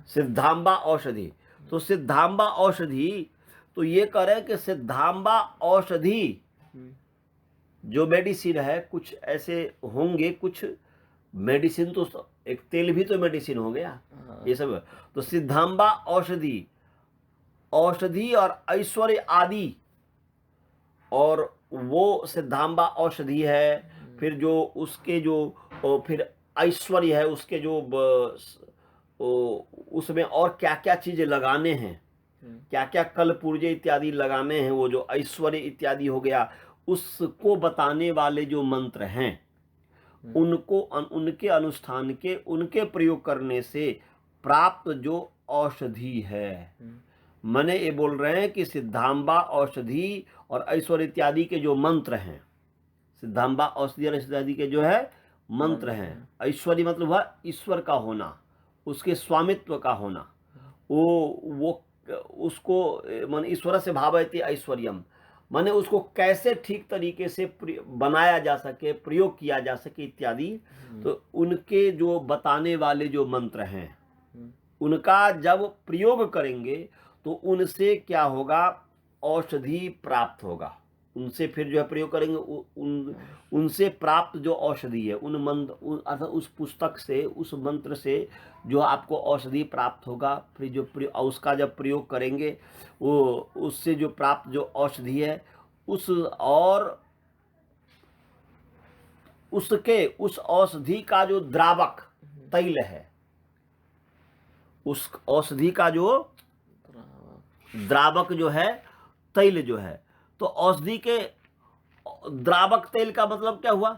सिद्धांबा औषधि। तो सिद्धांबा औषधि, तो ये करें कि सिद्धांबा औषधि जो मेडिसिन है, कुछ ऐसे होंगे, कुछ मेडिसिन तो एक तेल भी तो मेडिसिन हो गया, ये सब। तो सिद्धांबा औषधि, औषधि और ऐश्वर्य आदि, और वो सिद्धांबा औषधि है। फिर जो उसके जो फिर ऐश्वर्य है, उसके जो उसमें और क्या क्या चीजें लगाने हैं, क्या क्या कल पुर्जे इत्यादि लगाने हैं, वो जो ऐश्वर्य इत्यादि हो गया, उसको बताने वाले जो मंत्र हैं, उनको उनके अनुष्ठान के, उनके प्रयोग करने से प्राप्त जो औषधि है। मने ये बोल रहे हैं कि सिद्धांबा औषधि और ऐश्वर्य इत्यादि के जो मंत्र हैं, सिद्धांबा औषधि और ऐश्वर्य इत्यादि के जो है मंत्र हैं, ऐश्वर्य मतलब हुआ ईश्वर का होना, उसके स्वामित्व का होना, वो उसको मन ईश्वर से भावयति ऐश्वर्यम, माने उसको कैसे ठीक तरीके से बनाया जा सके, प्रयोग किया जा सके इत्यादि। तो उनके जो बताने वाले जो मंत्र हैं, उनका जब प्रयोग करेंगे तो उनसे क्या होगा, औषधि प्राप्त होगा। उनसे फिर जो है प्रयोग करेंगे, उनसे प्राप्त जो औषधि है, उन मंत्र, अर्थात उस पुस्तक से, उस मंत्र से जो आपको औषधि प्राप्त होगा, फिर जो उसका जब प्रयोग करेंगे, वो उससे जो प्राप्त जो औषधि है, उस और उसके उस औषधि का जो द्रावक तैल है, उस औषधि का जो द्रावक जो है, तैल जो है, तो औषधि के द्रावक तेल का मतलब क्या हुआ,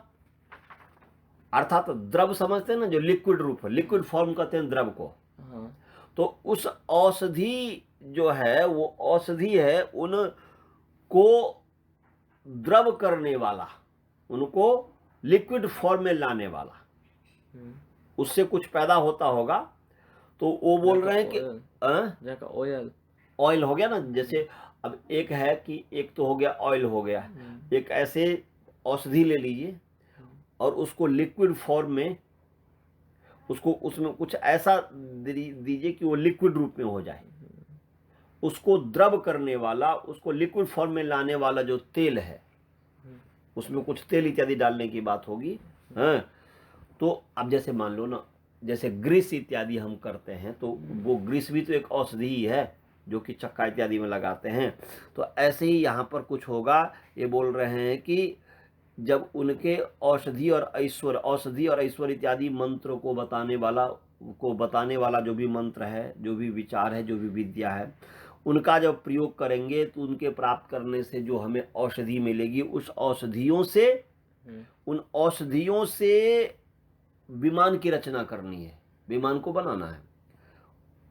अर्थात द्रव समझते हैं ना, जो लिक्विड रूप है, लिक्विड फॉर्म कहते हैं द्रव को। तो उस औषधि जो है, वो औषधि है उनको द्रव करने वाला, उनको लिक्विड फॉर्म में लाने वाला, उससे कुछ पैदा होता होगा। तो वो बोल रहे हैं कि ऑयल, ऑयल हो गया ना, जैसे अब एक है कि एक तो हो गया ऑयल हो गया, एक ऐसे औषधि ले लीजिए और उसको लिक्विड फॉर्म में, उसको उसमें कुछ ऐसा दीजिए कि वो लिक्विड रूप में हो जाए, उसको द्रव करने वाला, उसको लिक्विड फॉर्म में लाने वाला जो तेल है, उसमें कुछ तेल इत्यादि डालने की बात होगी। हाँ, तो अब जैसे मान लो ना, जैसे ग्रीस इत्यादि हम करते हैं, तो वो ग्रीस भी तो एक औषधि ही है, जो कि चक्का इत्यादि में लगाते हैं। तो ऐसे ही यहाँ पर कुछ होगा। ये बोल रहे हैं कि जब उनके औषधि और ऐश्वर्य इत्यादि मंत्र को बताने वाला जो भी मंत्र है, जो भी विचार है, जो भी विद्या है, उनका जब प्रयोग करेंगे तो उनके प्राप्त करने से जो हमें औषधि मिलेगी, उस औषधियों से, उन औषधियों से विमान की रचना करनी है, विमान को बनाना है।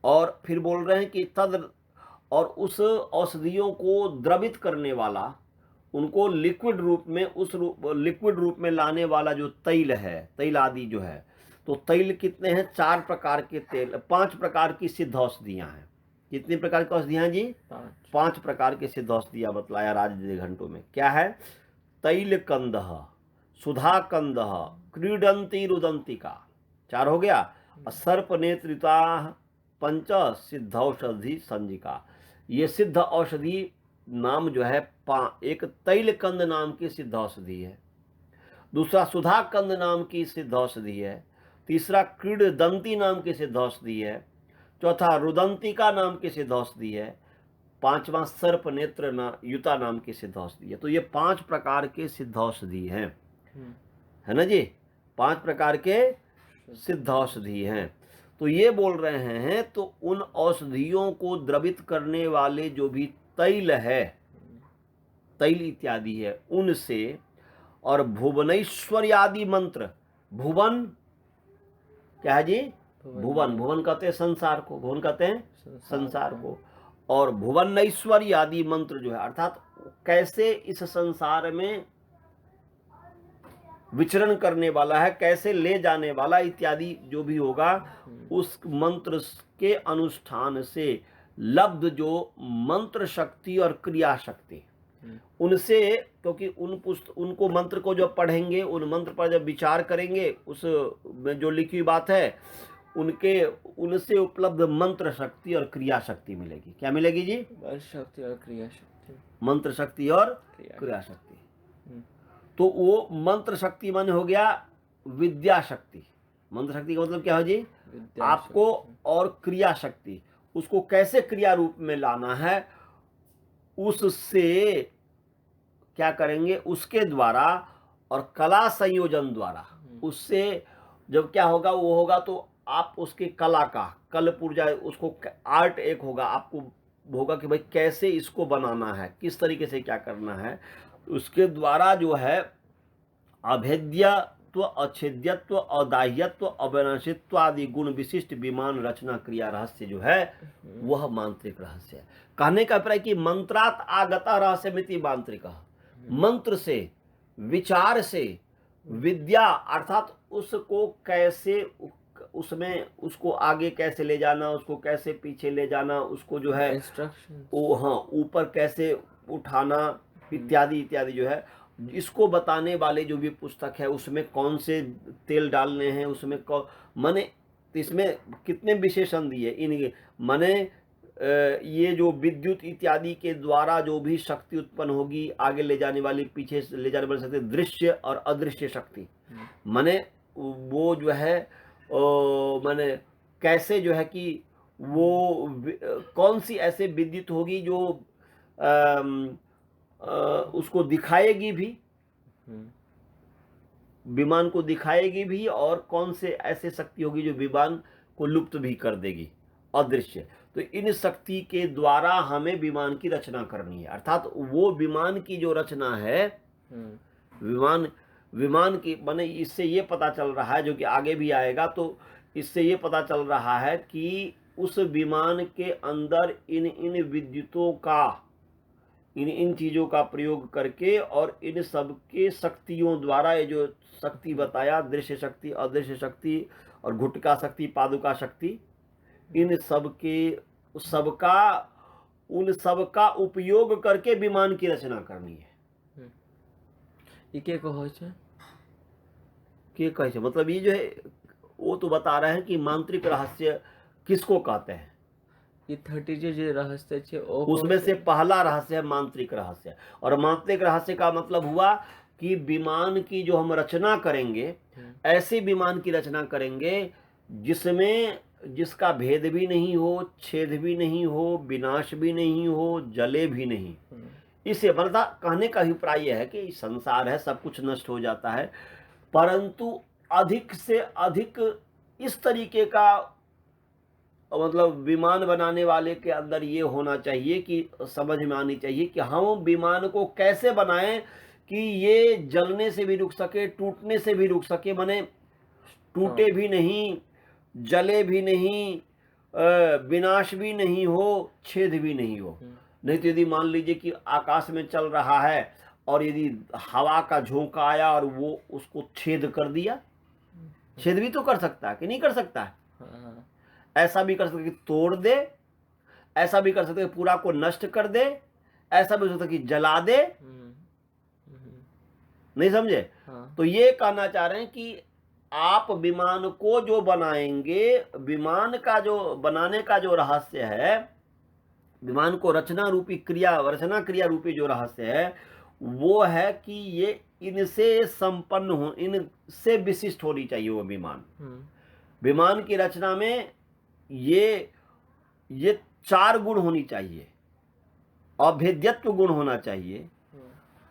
और फिर बोल रहे हैं कि और उस औषधियों को द्रवित करने वाला, उनको लिक्विड रूप में, लिक्विड रूप में लाने वाला जो तैल है, तैल आदि जो है, तो तैल कितने हैं, 4 प्रकार के तेल, 5 प्रकार की सिद्ध औषधियां हैं। कितने प्रकार की औषधियां जी, 5 प्रकार के सिद्ध औषधियां बतलाया राजनीति घंटों में। क्या है, तैल कंद, सुधा कंद, क्रीडंती रुदंतिका, 4 हो गया। सर्प नेत्रिता 5 सिद्धौषधि संजिका, ये सिद्ध औषधि नाम जो है, एक तैल कंद नाम की सिद्ध औषधि है, दूसरा सुधा कंद नाम की सिद्ध औषधि है, तीसरा क्रीडदंती नाम की सिद्ध औषधि है, चौथा रुदंतिका नाम की सिद्ध औषधि है, 5वां सर्प नेत्र युता नाम की सिद्ध औषधि है। तो ये 5 प्रकार के सिद्ध औषधि हैं, है ना जी, 5 प्रकार के सिद्ध औषधि हैं। तो ये बोल रहे हैं, तो उन औषधियों को द्रवित करने वाले जो भी तैल है, तैल इत्यादि है, उनसे, और भुवनेश्वरी आदि मंत्र, भुवन क्या है जी, भुवन, भुवन कहते हैं संसार को, भुवन कहते हैं संसार को, और भुवनेश्वरी आदि मंत्र जो है, अर्थात कैसे इस संसार में विचरण करने वाला है, कैसे ले जाने वाला इत्यादि जो भी होगा, उस मंत्र के अनुष्ठान से लब्ध जो मंत्र शक्ति और क्रिया शक्ति, उनसे, क्योंकि उनको मंत्र को जब पढ़ेंगे, उन मंत्र पर जब विचार करेंगे, उस में जो लिखी हुई बात है, उनसे उपलब्ध मंत्र शक्ति और क्रिया शक्ति मिलेगी। क्या मिलेगी जी? शक्ति और क्रिया शक्ति। मंत्र शक्ति और क्रिया शक्ति। तो वो मंत्र शक्ति माने हो गया विद्या शक्ति। मंत्र शक्ति का मतलब क्या है जी? आपको, और क्रिया शक्ति, उसको कैसे क्रिया रूप में लाना है, उससे क्या करेंगे, उसके द्वारा और कला संयोजन द्वारा, उससे जब क्या होगा, वो होगा तो आप उसके कला का, कल पूर्जा, उसको आर्ट एक होगा, आपको होगा कि भाई कैसे इसको बनाना है, किस तरीके से क्या करना है, उसके द्वारा जो है अभेद्यत्व, अच्छेद्यत्व, अदाह्यत्व, अविनाशित्व आदि गुण विशिष्ट विमान रचना क्रिया रहस्य जो है वह मांत्रिक रहस्य है। कहने का अभिप्राय कि मंत्रात आगता रहस्यमिति मांत्रिक, मंत्र से, विचार से, विद्या अर्थात उसको कैसे, उसमें उसको आगे कैसे ले जाना, उसको कैसे पीछे ले जाना, उसको जो है वो, हाँ, ऊपर कैसे उठाना इत्यादि इत्यादि जो है, इसको बताने वाले जो भी पुस्तक है, उसमें कौन से तेल डालने हैं, उसमें माने इसमें कितने विशेषण दिए, इन माने ये जो विद्युत इत्यादि के द्वारा जो भी शक्ति उत्पन्न होगी, आगे ले जाने वाली, पीछे ले जाने वाली शक्ति, दृश्य और अदृश्य शक्ति, माने वो जो है माने कैसे जो है कि वो कौन सी ऐसे विद्युत होगी जो उसको दिखाएगी भी, विमान को दिखाएगी भी, और कौन से ऐसे शक्ति होगी जो विमान को लुप्त भी कर देगी, अदृश्य। तो इन शक्ति के द्वारा हमें विमान की रचना करनी है, अर्थात वो विमान की जो रचना है, विमान की माने इससे ये पता चल रहा है, जो कि आगे भी आएगा, तो इससे ये पता चल रहा है कि उस विमान के अंदर इन विद्युतों का, इन चीज़ों का प्रयोग करके, और इन सब के शक्तियों द्वारा, ये जो शक्ति बताया, दृश्य शक्ति, अदृश्य शक्ति और घुटका शक्ति, पादुका शक्ति, इन सब के उन सब का उपयोग करके विमान की रचना करनी है। के कहो छे? के कहे छे मतलब ये जो है वो तो बता रहे हैं कि मांत्रिक रहस्य किसको कहते हैं। ये 30 जो रहस्य छे उसमें से पहला रहस्य है मांत्रिक रहस्य। और मांत्रिक रहस्य का मतलब हुआ कि विमान की जो हम रचना करेंगे, ऐसे विमान की रचना करेंगे जिसका भेद भी नहीं हो, छेद भी नहीं हो, विनाश भी नहीं हो, जले भी नहीं। इसे मतलब कहने का अभिप्राय यह है कि संसार है, सब कुछ नष्ट हो जाता है, परंतु अधिक से अधिक इस तरीके का मतलब विमान बनाने वाले के अंदर ये होना चाहिए कि समझ में आनी चाहिए कि हम विमान को कैसे बनाएं कि ये जलने से भी रुक सके, टूटने से भी रुक सके, माने टूटे भी नहीं, जले भी नहीं, विनाश भी नहीं हो, छेद भी नहीं हो। नहीं तो यदि मान लीजिए कि आकाश में चल रहा है और यदि हवा का झोंका आया और वो उसको छेद कर दिया, छेद भी तो कर सकता है कि नहीं कर सकता है? ऐसा भी कर सकते कि तोड़ दे, ऐसा भी कर सकते कि पूरा को नष्ट कर दे, ऐसा भी हो सकता कि जला दे। नहीं समझे? तो ये कहना चाह रहे हैं कि आप विमान को जो बनाएंगे, विमान का जो बनाने का जो रहस्य है, विमान को रचना क्रिया रूपी जो रहस्य है, वो है कि ये इनसे संपन्न हो, इनसे विशिष्ट होनी चाहिए वो विमान। विमान की रचना में ये 4 गुण होनी चाहिए। अभेद्यत्व गुण होना चाहिए,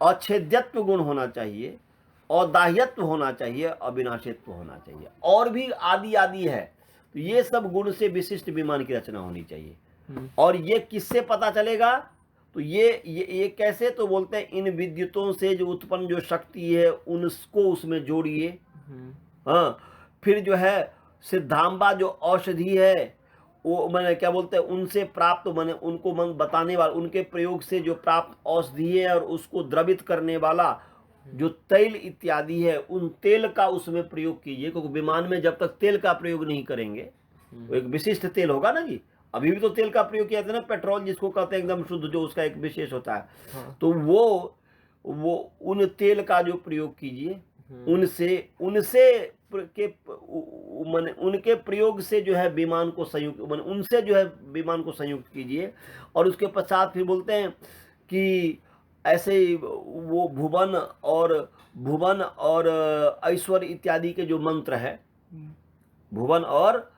अच्छेद्यत्व गुण होना चाहिए, अदाह्यत्व होना चाहिए, अविनाशित्व होना चाहिए, और भी आदि आदि है। तो ये सब गुण से विशिष्ट विमान की रचना होनी चाहिए। और ये किससे पता चलेगा? तो ये कैसे? तो बोलते हैं इन विद्युतों से जो उत्पन्न जो शक्ति है उनको उसमें जोड़िए। हाँ, फिर जो है सिद्धांबा जो औषधि है वो मैंने क्या बोलते हैं, उनसे प्राप्त मैंने उनको मन बताने वाला, उनके प्रयोग से जो प्राप्त औषधीय और उसको द्रवित करने वाला जो तेल इत्यादि है, उन तेल का उसमें प्रयोग कीजिए। क्योंकि विमान में जब तक तेल का प्रयोग नहीं करेंगे, वो एक विशिष्ट तेल होगा ना जी। अभी भी तो तेल का प्रयोग किया था ना, पेट्रोल जिसको कहते हैं एकदम शुद्ध, जो उसका एक विशेष होता है। हाँ। तो वो उन तेल का जो प्रयोग कीजिए, उनसे उनसे के माने उनके प्रयोग से जो है विमान को संयुक्त, माने उनसे जो है विमान को संयुक्त कीजिए। और उसके पश्चात फिर बोलते हैं कि ऐसे ही वो भुवन और ऐश्वर्य इत्यादि के जो मंत्र है, भुवन और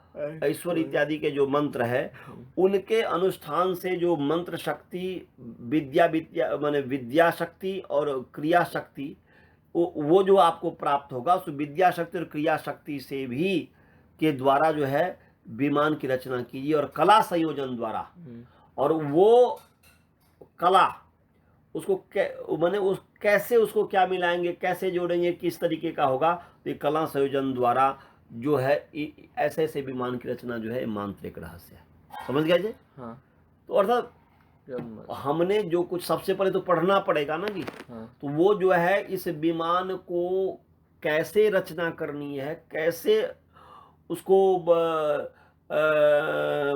ऐश्वर्य इत्यादि के जो मंत्र है, उनके अनुष्ठान से जो मंत्र शक्ति, विद्या माने विद्या शक्ति और क्रिया शक्ति, वो जो आपको प्राप्त होगा, उस विद्या शक्ति और क्रिया शक्ति से भी के द्वारा जो है विमान की रचना कीजिए, और कला संयोजन द्वारा। और वो कला उसको माने उस कैसे उसको क्या मिलाएंगे, कैसे जोड़ेंगे, किस तरीके का होगा, तो ये कला संयोजन द्वारा जो है ऐसे ऐसे विमान की रचना जो है मांत्रिक रहस्य है। समझ गए जी? हाँ। तो अर्थात हमने जो कुछ सबसे पहले तो पढ़ना पड़ेगा ना जी। हाँ। तो वो जो है इस विमान को कैसे रचना करनी है, कैसे उसको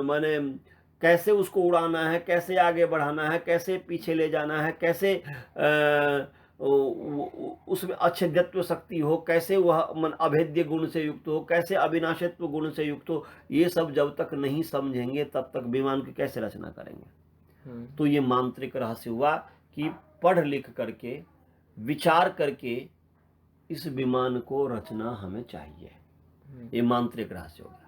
माने कैसे उसको उड़ाना है, कैसे आगे बढ़ाना है, कैसे पीछे ले जाना है, कैसे उसमें अच्छेद्यत्व शक्ति हो, कैसे वह मन अभेद्य गुण से युक्त हो, कैसे अविनाशित्व गुण से युक्त हो, ये सब जब तक नहीं समझेंगे तब तक विमान की कैसे रचना करेंगे। तो ये मांत्रिक रहस्य हुआ कि पढ़ लिख करके विचार करके इस विमान को रचना हमें चाहिए। ये मांत्रिक रहस्य हो गया।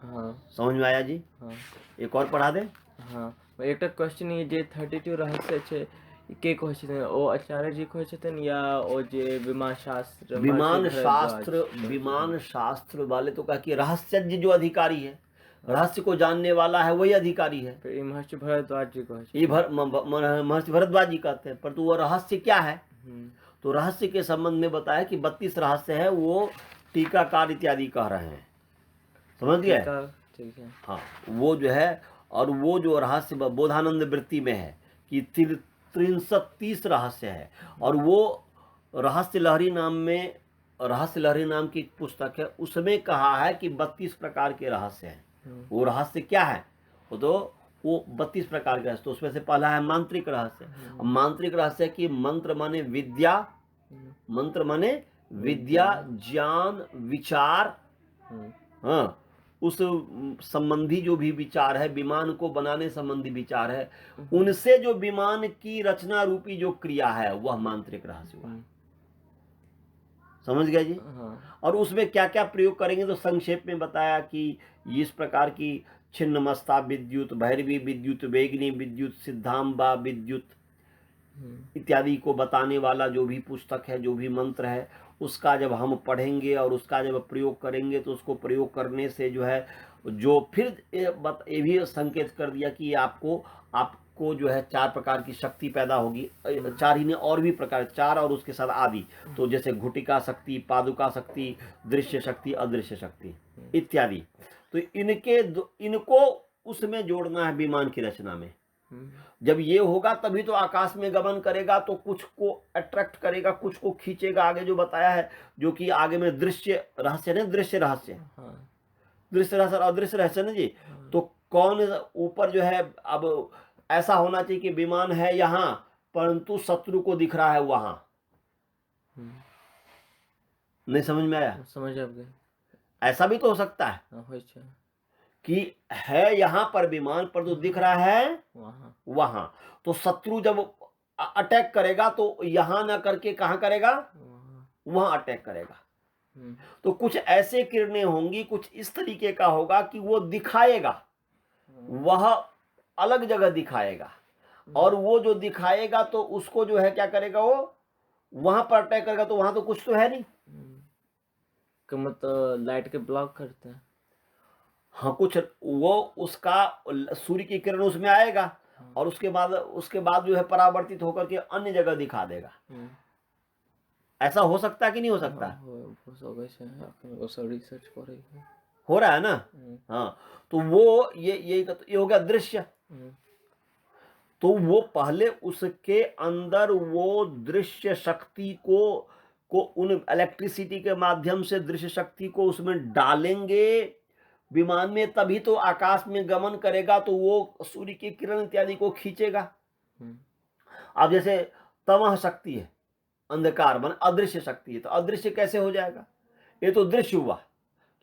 हाँ। समझ में आया जी? हाँ। एक और पढ़ा दे। हाँ, एक क्वेश्चन ये जे 32 रहस्य छे के कहै छथिन, ओ आचार्य जी कहै छथिन या ओ जे विमान शास्त्र वाले तो कहा कि रहस्यज्ञ जो अधिकारी है, रहस्य को जानने वाला है, वही अधिकारी है। फिर महर्षि भरद्वाज जी कहै छथिन, ये महर्षि भरद्वाज जी कहते हैं। पर तो वो रहस्य क्या है? तो रहस्य के संबंध में बताया कि 32 रहस्य है, वो टीकाकार इत्यादि कह रहे हैं। समझ गए? ठीक है। हाँ, वो जो है, और वो जो रहस्य बोधानंद वृत्ति में है कि 330 रहस्य है। और वो रहस्य लहरी नाम की एक पुस्तक है, उसमें कहा है कि 32 प्रकार के रहस्य हैं। वो रहस्य क्या है? वो 32 प्रकार के रहस्य। तो उसमें से पहला है मांत्रिक रहस्य। मांत्रिक रहस्य की मंत्र माने विद्या, ज्ञान, विचार, हाँ, उस संबंधी जो भी विचार है, विमान को बनाने संबंधी विचार है, उनसे जो विमान की रचना रूपी जो क्रिया है, वह मांत्रिक रहस्य हुआ। समझ गए जी? और उसमें क्या क्या प्रयोग करेंगे तो संक्षेप में बताया कि इस प्रकार की छिन्नमस्ता विद्युत, भैरवी विद्युत, वेगिनी विद्युत, सिद्धांबा विद्युत इत्यादि को बताने वाला जो भी पुस्तक है, जो भी मंत्र है, उसका जब हम पढ़ेंगे और उसका जब प्रयोग करेंगे, तो उसको प्रयोग करने से जो है, जो फिर ये भी संकेत कर दिया कि आपको जो है 4 प्रकार की शक्ति पैदा होगी। 4 ही ने और भी प्रकार, 4 और उसके साथ आदि, तो जैसे घुटिका शक्ति, पादुका शक्ति, दृश्य शक्ति, अदृश्य शक्ति इत्यादि। तो इनको उसमें जोड़ना है विमान की रचना में। जब ये होगा तभी तो आकाश में गमन करेगा, तो कुछ को अट्रैक्ट करेगा, कुछ को खींचेगा। आगे जो बताया है, जो कि आगे में दृश्य रहस्य है, दृश्य रहस्य, दृश्य रहस्य और अदृश्य रहस्य ना जी। तो कौन ऊपर जो है, अब ऐसा होना चाहिए कि विमान है यहाँ, परंतु शत्रु को दिख रहा है वहां। नहीं समझ में आया? समझ आ गया। ऐसा भी तो हो सकता है कि है यहाँ पर विमान, पर तो दिख रहा है वहां। तो शत्रु जब अटैक करेगा तो यहां ना करके कहां करेगा? वहां अटैक करेगा। तो कुछ ऐसे किरणें होंगी, कुछ इस तरीके का होगा कि वो दिखाएगा, वह अलग जगह दिखाएगा। और वो जो दिखाएगा तो उसको जो है क्या करेगा, वो वहां पर अटैक करेगा। तो वहां तो कुछ तो है नहीं, मतलब लाइट के ब्लॉक करते हैं। हाँ, कुछ वो उसका सूर्य की किरण उसमें आएगा, और उसके बाद जो है परावर्तित होकर के अन्य जगह दिखा देगा। ऐसा हो सकता है कि नहीं हो सकता? रिसर्च करेंगे। हो रहा है ना। हाँ, तो वो ये हो गया दृश्य। तो वो पहले उसके अंदर वो दृश्य शक्ति को उन इलेक्ट्रिसिटी के माध्यम से दृश्य शक्ति को उसमें डालेंगे विमान में, तभी तो आकाश में गमन करेगा, तो वो सूर्य की किरण इत्यादि को खींचेगा। अब जैसे तमह शक्ति है, अंधकार मन अदृश्य शक्ति है, तो अदृश्य कैसे हो जाएगा? ये तो दृश्य हुआ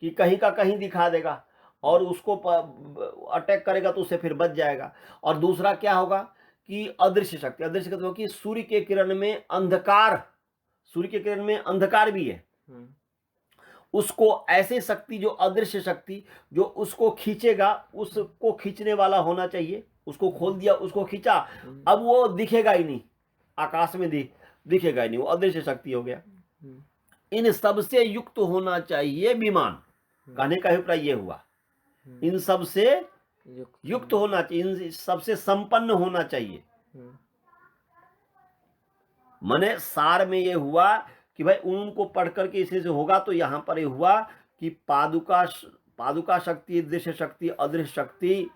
कि कहीं का कहीं दिखा देगा और उसको अटैक करेगा तो उससे फिर बच जाएगा। और दूसरा क्या होगा कि अदृश्य शक्ति, अदृश्य कहते हो कि सूर्य के किरण में अंधकार, सूर्य के किरण में अंधकार भी है, उसको ऐसे शक्ति जो अदृश्य शक्ति जो उसको खींचेगा, उसको खींचने वाला होना चाहिए। उसको खोल दिया, उसको खींचा, अब वो दिखेगा ही नहीं, आकाश में दिखेगा ही नहीं, वो अदृश्य शक्ति हो गया। इन सब से युक्त होना चाहिए विमान। कहने का अभिप्राय ये हुआ, इन सब से युक्त होना चाहिए, इन सबसे संपन्न होना चाहिए। माने सार में ये हुआ कि भाई उनको पढ़ करके इसे से होगा, तो यहां पर ये हुआ कि पादुका शक्ति, दृश्य शक्ति, अदृश्य शक्ति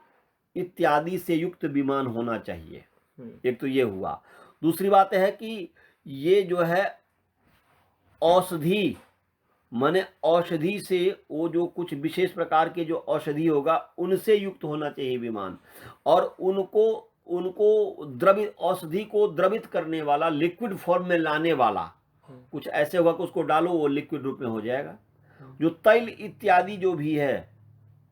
इत्यादि से युक्त विमान होना चाहिए। एक तो ये हुआ। दूसरी बात है कि ये जो है औषधि, माने औषधि से, वो जो कुछ विशेष प्रकार के जो औषधि होगा उनसे युक्त होना चाहिए विमान। और उनको द्रवित, औषधि को द्रवित करने वाला, लिक्विड फॉर्म में लाने वाला कुछ ऐसे होगा कि उसको डालो वो लिक्विड रूप में हो जाएगा। जो तैल इत्यादि जो भी है,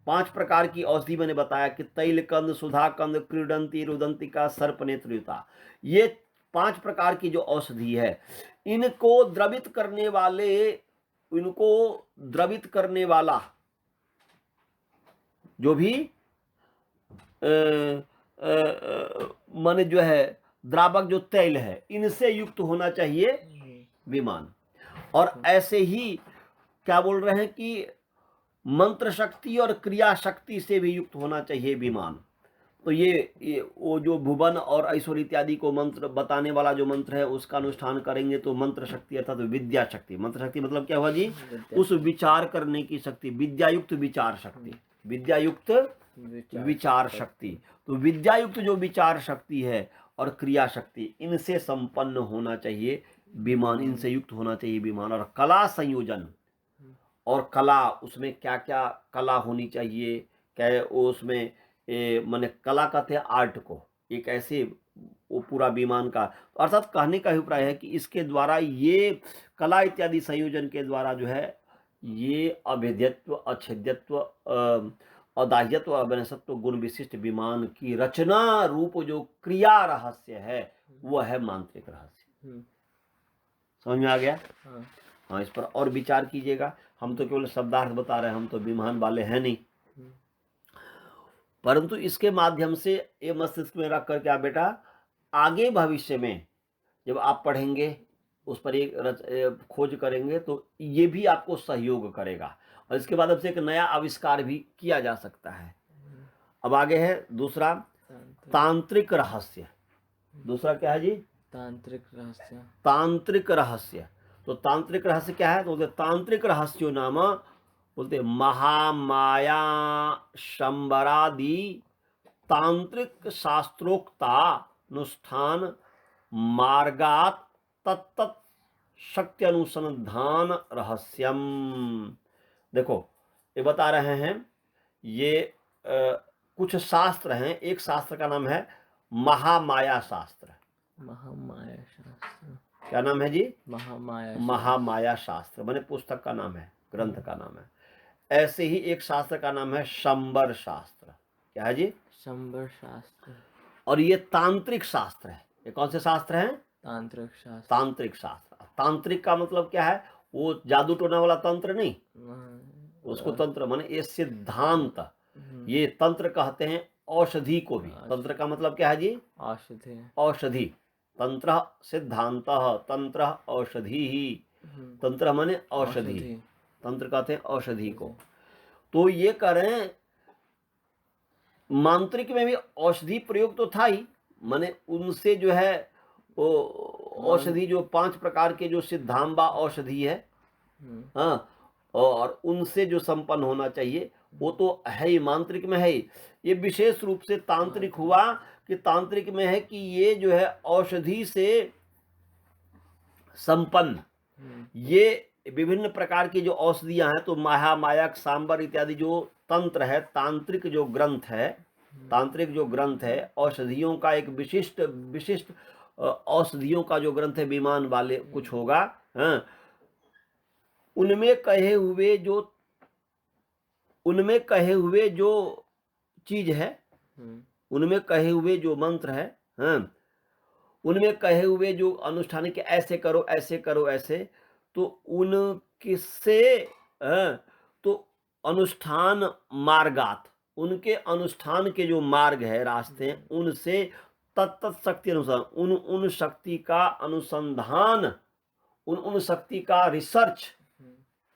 5 प्रकार की औषधि मैंने बताया कि तैल कंद, सुधा कंद, क्रीडंती, रुदंतिका, सर्पनेत्रुता, ये 5 प्रकार की जो औषधि है, इनको द्रवित करने वाला जो भी माने जो है द्रावक, जो तैल है, इनसे युक्त होना चाहिए विमान। और ऐसे ही क्या बोल रहे हैं कि मंत्र शक्ति और क्रिया शक्ति से भी युक्त होना चाहिए विमान। तो ये वो जो भुवन और ऐश्वर्य इत्यादि को मंत्र बताने वाला जो मंत्र है उसका अनुष्ठान करेंगे तो मंत्र शक्ति अर्थात विद्या शक्ति। मंत्र शक्ति मतलब क्या हुआ जी? उस विचार करने की शक्ति, विद्यायुक्त विचार शक्ति, विद्यायुक्त विचार शक्ति। तो विद्यायुक्त जो विचार शक्ति है और क्रिया शक्ति, इनसे संपन्न होना चाहिए विमान, इनसे युक्त होना चाहिए विमान। और कला संयोजन, और कला, उसमें क्या क्या कला होनी चाहिए, क्या उसमें माने कला कहते हैं आर्ट को, एक ऐसे वो पूरा विमान का, अर्थात कहने का अभिप्राय है कि इसके द्वारा, ये कला इत्यादि संयोजन के द्वारा जो है ये अभेद्यत्व, अच्छेद्यत्व, अदाह्यत्व, अविनाशत्व गुण विशिष्ट विमान की रचना रूप जो क्रिया रहस्य है वह है मांत्रिक रहस्य। समझ में आ गया? हाँ, इस पर और विचार कीजिएगा। हम तो केवल शब्दार्थ बता रहे हैं, हम तो विमान वाले हैं नहीं, परंतु इसके माध्यम से ये मस्तिष्क में रख करके आप बेटा आगे भविष्य में जब आप पढ़ेंगे, उस पर एक खोज करेंगे, तो ये भी आपको सहयोग करेगा और इसके बाद से एक नया आविष्कार भी किया जा सकता है। अब आगे है दूसरा, तांत्रिक रहस्य। दूसरा क्या है जी? तांत्रिक रहस्य। तांत्रिक रहस्य। तो तांत्रिक रहस्य क्या है? तो तांत्रिक रहस्यो नाम, बोलते महामाया शंबरादि तांत्रिक शास्त्रोक्तानुष्ठान मार्गात तत्त शक्ति अनुसंधान रहस्यम। देखो ये बता रहे हैं, ये कुछ शास्त्र हैं। एक शास्त्र का नाम है महामाया शास्त्र। महामाया शास्त्र क्या नाम है जी? महामाया शास्त्र माने पुस्तक का नाम है, ग्रंथ का नाम है। ऐसे ही एक शास्त्र का नाम है शंबर शास्त्र। क्या है जी? शंबर शास्त्र। और ये तांत्रिक शास्त्र है। ये कौन से शास्त्र हैं? तांत्रिक शास्त्र। तांत्रिक शास्त्र। तांत्रिक का मतलब क्या है? वो जादू टोना वाला तंत्र नहीं, उसको तंत्र माने ये सिद्धांत, ये तंत्र कहते हैं औषधि को भी। तंत्र का मतलब क्या है जी? औषधि। औषधि। तंत्र सिद्धांत, तंत्र औषधि ही। तंत्र माने औषधि, तंत्र कहते हैं औषधि को। तो ये करें, मांत्रिक में भी औषधि प्रयोग तो था ही, माने उनसे जो है वो औषधि जो 5 प्रकार के जो सिद्धांबा औषधि है, हाँ, और उनसे जो संपन्न होना चाहिए वो तो है ही, मांत्रिक में है ही। ये विशेष रूप से तांत्रिक हुआ कि तांत्रिक में है कि ये जो है औषधि से संपन्न, ये विभिन्न प्रकार की जो औषधियां हैं, तो महामायक, सांबर इत्यादि जो तंत्र है, तांत्रिक जो ग्रंथ है, तांत्रिक जो ग्रंथ है, औषधियों का एक विशिष्ट विशिष्ट औषधियों का जो ग्रंथ है, विमान वाले कुछ होगा। हाँ, उनमें कहे हुए जो चीज है, उनमें कहे हुए जो मंत्र है, हाँ, उनमें कहे हुए जो अनुष्ठान के ऐसे करो ऐसे करो ऐसे, तो उनकिससे, हाँ, तो अनुष्ठान मार्गात, उनके अनुष्ठान के जो मार्ग है, रास्ते हैं, उनसे तत्त शक्ति अनुसार उन शक्ति का अनुसंधान, उन शक्ति का रिसर्च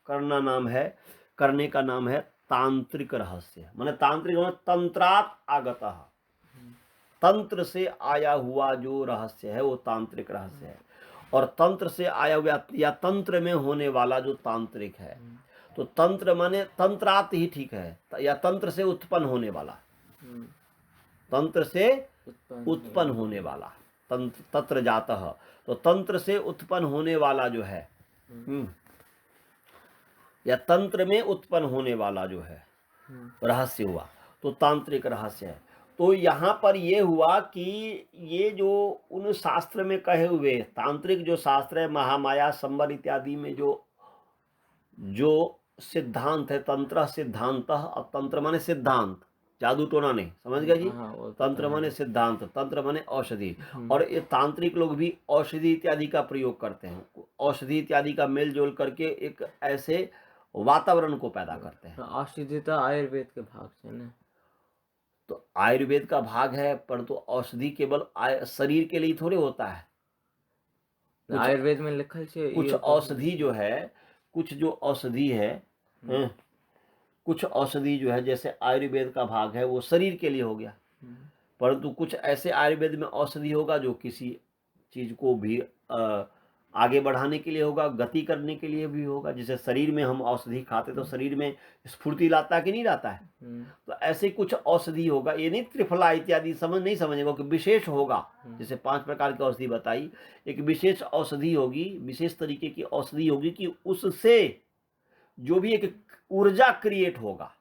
करने का नाम है तांत्रिक रहस्य। माने तांत्रिक माने तंत्रात आगतः, तंत्र से आया हुआ जो रहस्य है वो तांत्रिक रहस्य है। और तंत्र से आया हुआ या तंत्र में होने वाला जो तांत्रिक है, तो तंत्र माने तंत्रात ही ठीक है, या तंत्र से उत्पन्न होने वाला, तंत्र से उत्पन्न होने वाला, तंत्र जातः, तो तंत्र से उत्पन्न होने वाला जो है, या तंत्र में उत्पन्न होने वाला जो है रहस्य हुआ, तो तांत्रिक रहस्य है। तो यहाँ पर ये हुआ कि ये जो उन शास्त्र में कहे हुए तांत्रिक जो शास्त्र है, महामाया, संबर इत्यादि में जो सिद्धांत है, तंत्र सिद्धांत, और तंत्र माने सिद्धांत, जादू टोना नहीं, समझ गए जी। तंत्र माने सिद्धांत, तंत्र माने औषधि। और ये तांत्रिक लोग भी औषधि इत्यादि का प्रयोग करते हैं, औषधि इत्यादि का मेल जोल करके एक ऐसे वातावरण को पैदा करते हैं। औषधि तो आयुर्वेद के भाग से ना, तो आयुर्वेद का भाग है, परंतु औषधि केवल शरीर के लिए थोड़े होता है। आयुर्वेद में लिखल है कुछ औषधि जो है, कुछ जो औषधि है, कुछ औषधि जो है जैसे आयुर्वेद का भाग है वो शरीर के लिए हो गया, परंतु कुछ ऐसे आयुर्वेद में औषधि होगा जो किसी चीज को भी आगे बढ़ाने के लिए होगा, गति करने के लिए भी होगा। जैसे शरीर में हम औषधि खाते तो शरीर में स्फूर्ति लाता है कि नहीं लाता है, तो ऐसे कुछ औषधि होगा। ये नहीं त्रिफला इत्यादि नहीं समझेगा कि विशेष होगा। जैसे 5 प्रकार की औषधि बताई, एक विशेष औषधि होगी, विशेष तरीके की औषधि होगी कि उससे जो भी एक ऊर्जा क्रिएट होगा,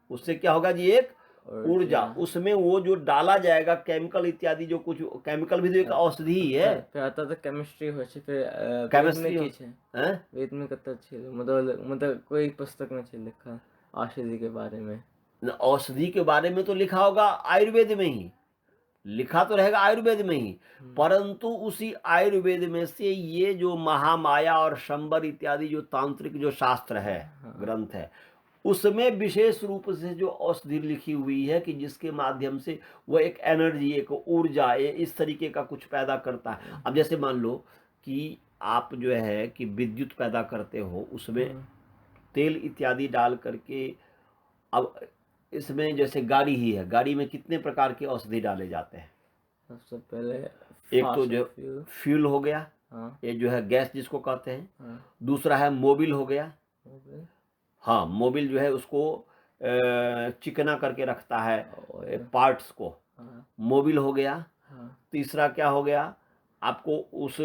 उससे क्या होगा जी, एक ऊर्जा, उसमें वो जो डाला जाएगा केमिकल इत्यादि, जो कुछ केमिकल भी तो एक औषधि ही है। फिर आता तो केमिस्ट्री हो छे, फिर केमिस्ट्री की छे, हैं वेद में कत छे, मतलब कोई पुस्तक में छे लिखा औषधि के बारे में। औषधि के बारे में तो लिखा होगा आयुर्वेद में ही, लिखा तो रहेगा आयुर्वेद में ही, परंतु उसी आयुर्वेद में से ये जो महामाया और शंबर इत्यादि जो तांत्रिक जो शास्त्र है, ग्रंथ है, उसमें विशेष रूप से जो औषधि लिखी हुई है कि जिसके माध्यम से वो एक एनर्जी, एक ऊर्जा, इस तरीके का कुछ पैदा करता है। अब जैसे मान लो कि आप जो है कि विद्युत पैदा करते हो, उसमें तेल इत्यादि डाल करके, अब इसमें जैसे गाड़ी ही है, गाड़ी में कितने प्रकार के औषधि डाले जाते हैं। सबसे पहले एक तो जो फ्यूल हो गया, ये जो है गैस जिसको कहते हैं। दूसरा है मोबिल हो गया, हाँ, मोबिल जो है उसको चिकना करके रखता है पार्ट्स को, मोबिल हो गया। तीसरा क्या हो गया, आपको उस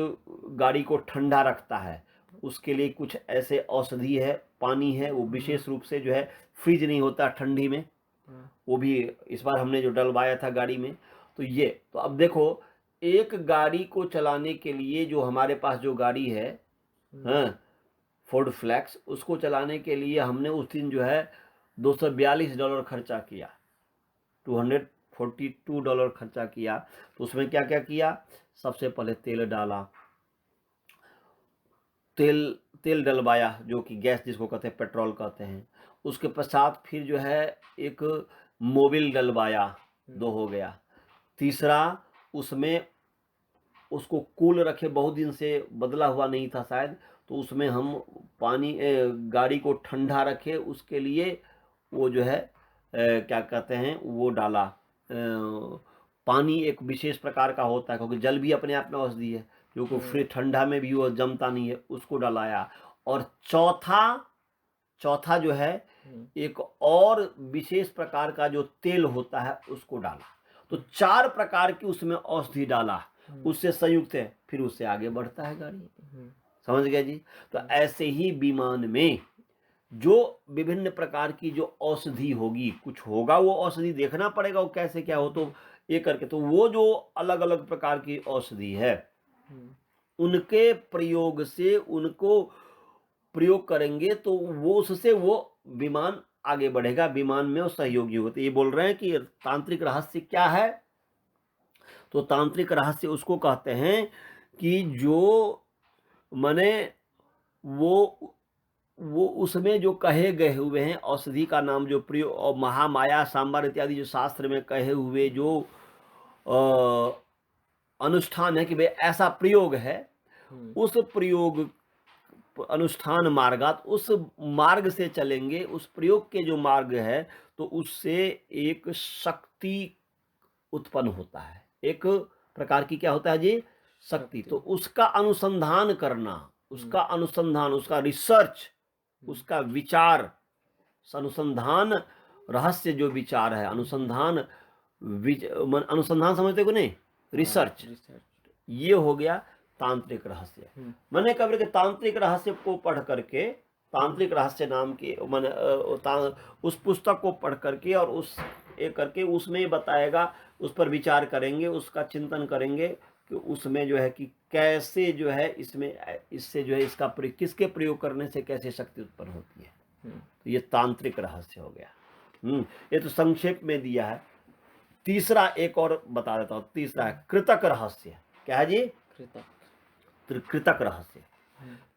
गाड़ी को ठंडा रखता है, उसके लिए कुछ ऐसे औषधि है, पानी है, वो विशेष रूप से जो है फ्रीज नहीं होता ठंडी में, वो भी इस बार हमने जो डलवाया था गाड़ी में। तो ये तो अब देखो, एक गाड़ी को चलाने के लिए जो हमारे पास जो गाड़ी है, हाँ, फोर्ड फ्लैक्स, उसको चलाने के लिए हमने उस दिन जो है $242 खर्चा किया, $242 खर्चा किया। तो उसमें क्या क्या किया, सबसे पहले तेल डाला, तेल डलवाया, जो कि गैस जिसको कहते हैं, पेट्रोल कहते हैं। उसके पश्चात फिर जो है एक मोबिल डलवाया, 2 हो गया। तीसरा उसमें उसको कूल रखे, बहुत दिन से बदला हुआ नहीं था शायद, तो उसमें हम पानी, गाड़ी को ठंडा रखे, उसके लिए वो जो है क्या कहते हैं, वो डाला, पानी एक विशेष प्रकार का होता है, क्योंकि जल भी अपने आप में औषधि है, जो फिर ठंडा में भी वो जमता नहीं है, उसको डलाया। और चौथा चौथा जो है एक और विशेष प्रकार का जो तेल होता है उसको डाला, तो 4 प्रकार की उसमें औषधि डाला, उससे संयुक्त है, फिर उससे आगे बढ़ता है गाड़ी। समझ गए जी। तो ऐसे ही विमान में जो विभिन्न प्रकार की जो औषधि होगी, कुछ होगा वो औषधि देखना पड़ेगा वो कैसे क्या हो, तो ये करके तो वो जो अलग अलग प्रकार की औषधि है उनके प्रयोग से उनको प्रयोग करेंगे तो वो उससे वो विमान आगे बढ़ेगा, विमान में वो सहयोगी होगा। तो ये बोल रहे हैं कि तांत्रिक रहस्य क्या है, तो तांत्रिक रहस्य उसको कहते हैं कि जो माने वो उसमें जो कहे गए हुए हैं औषधि का नाम जो प्रयोग और महामाया सांबर इत्यादि जो शास्त्र में कहे हुए जो अनुष्ठान है कि भाई ऐसा प्रयोग है, उस प्रयोग अनुष्ठान मार्गात उस मार्ग से चलेंगे, उस प्रयोग के जो मार्ग है तो उससे एक शक्ति उत्पन्न होता है, एक प्रकार की क्या होता है जी, शक्ति। तो उसका अनुसंधान करना, उसका अनुसंधान, उसका रिसर्च, उसका विचार, अनुसंधान रहस्य जो विचार है, अनुसंधान अनुसंधान समझते को नहीं, रिसर्च, ये हो गया तांत्रिक रहस्य। मैंने कहा कि तांत्रिक रहस्य को पढ़ करके, तांत्रिक रहस्य नाम की उस पुस्तक को पढ़ करके और उस एक करके उसमें बताएगा, उस पर विचार करेंगे, उसका चिंतन करेंगे कि उसमें जो है कि कैसे जो है इसमें इससे जो है इसका किसके प्रयोग करने से कैसे शक्ति उत्पन्न होती है। तो ये तांत्रिक रहस्य हो गया। ये तो संक्षेप में दिया है। तीसरा एक और बता देता हूं, तीसरा है कृतक रहस्य। क्या है जी, कृतक रहस्य।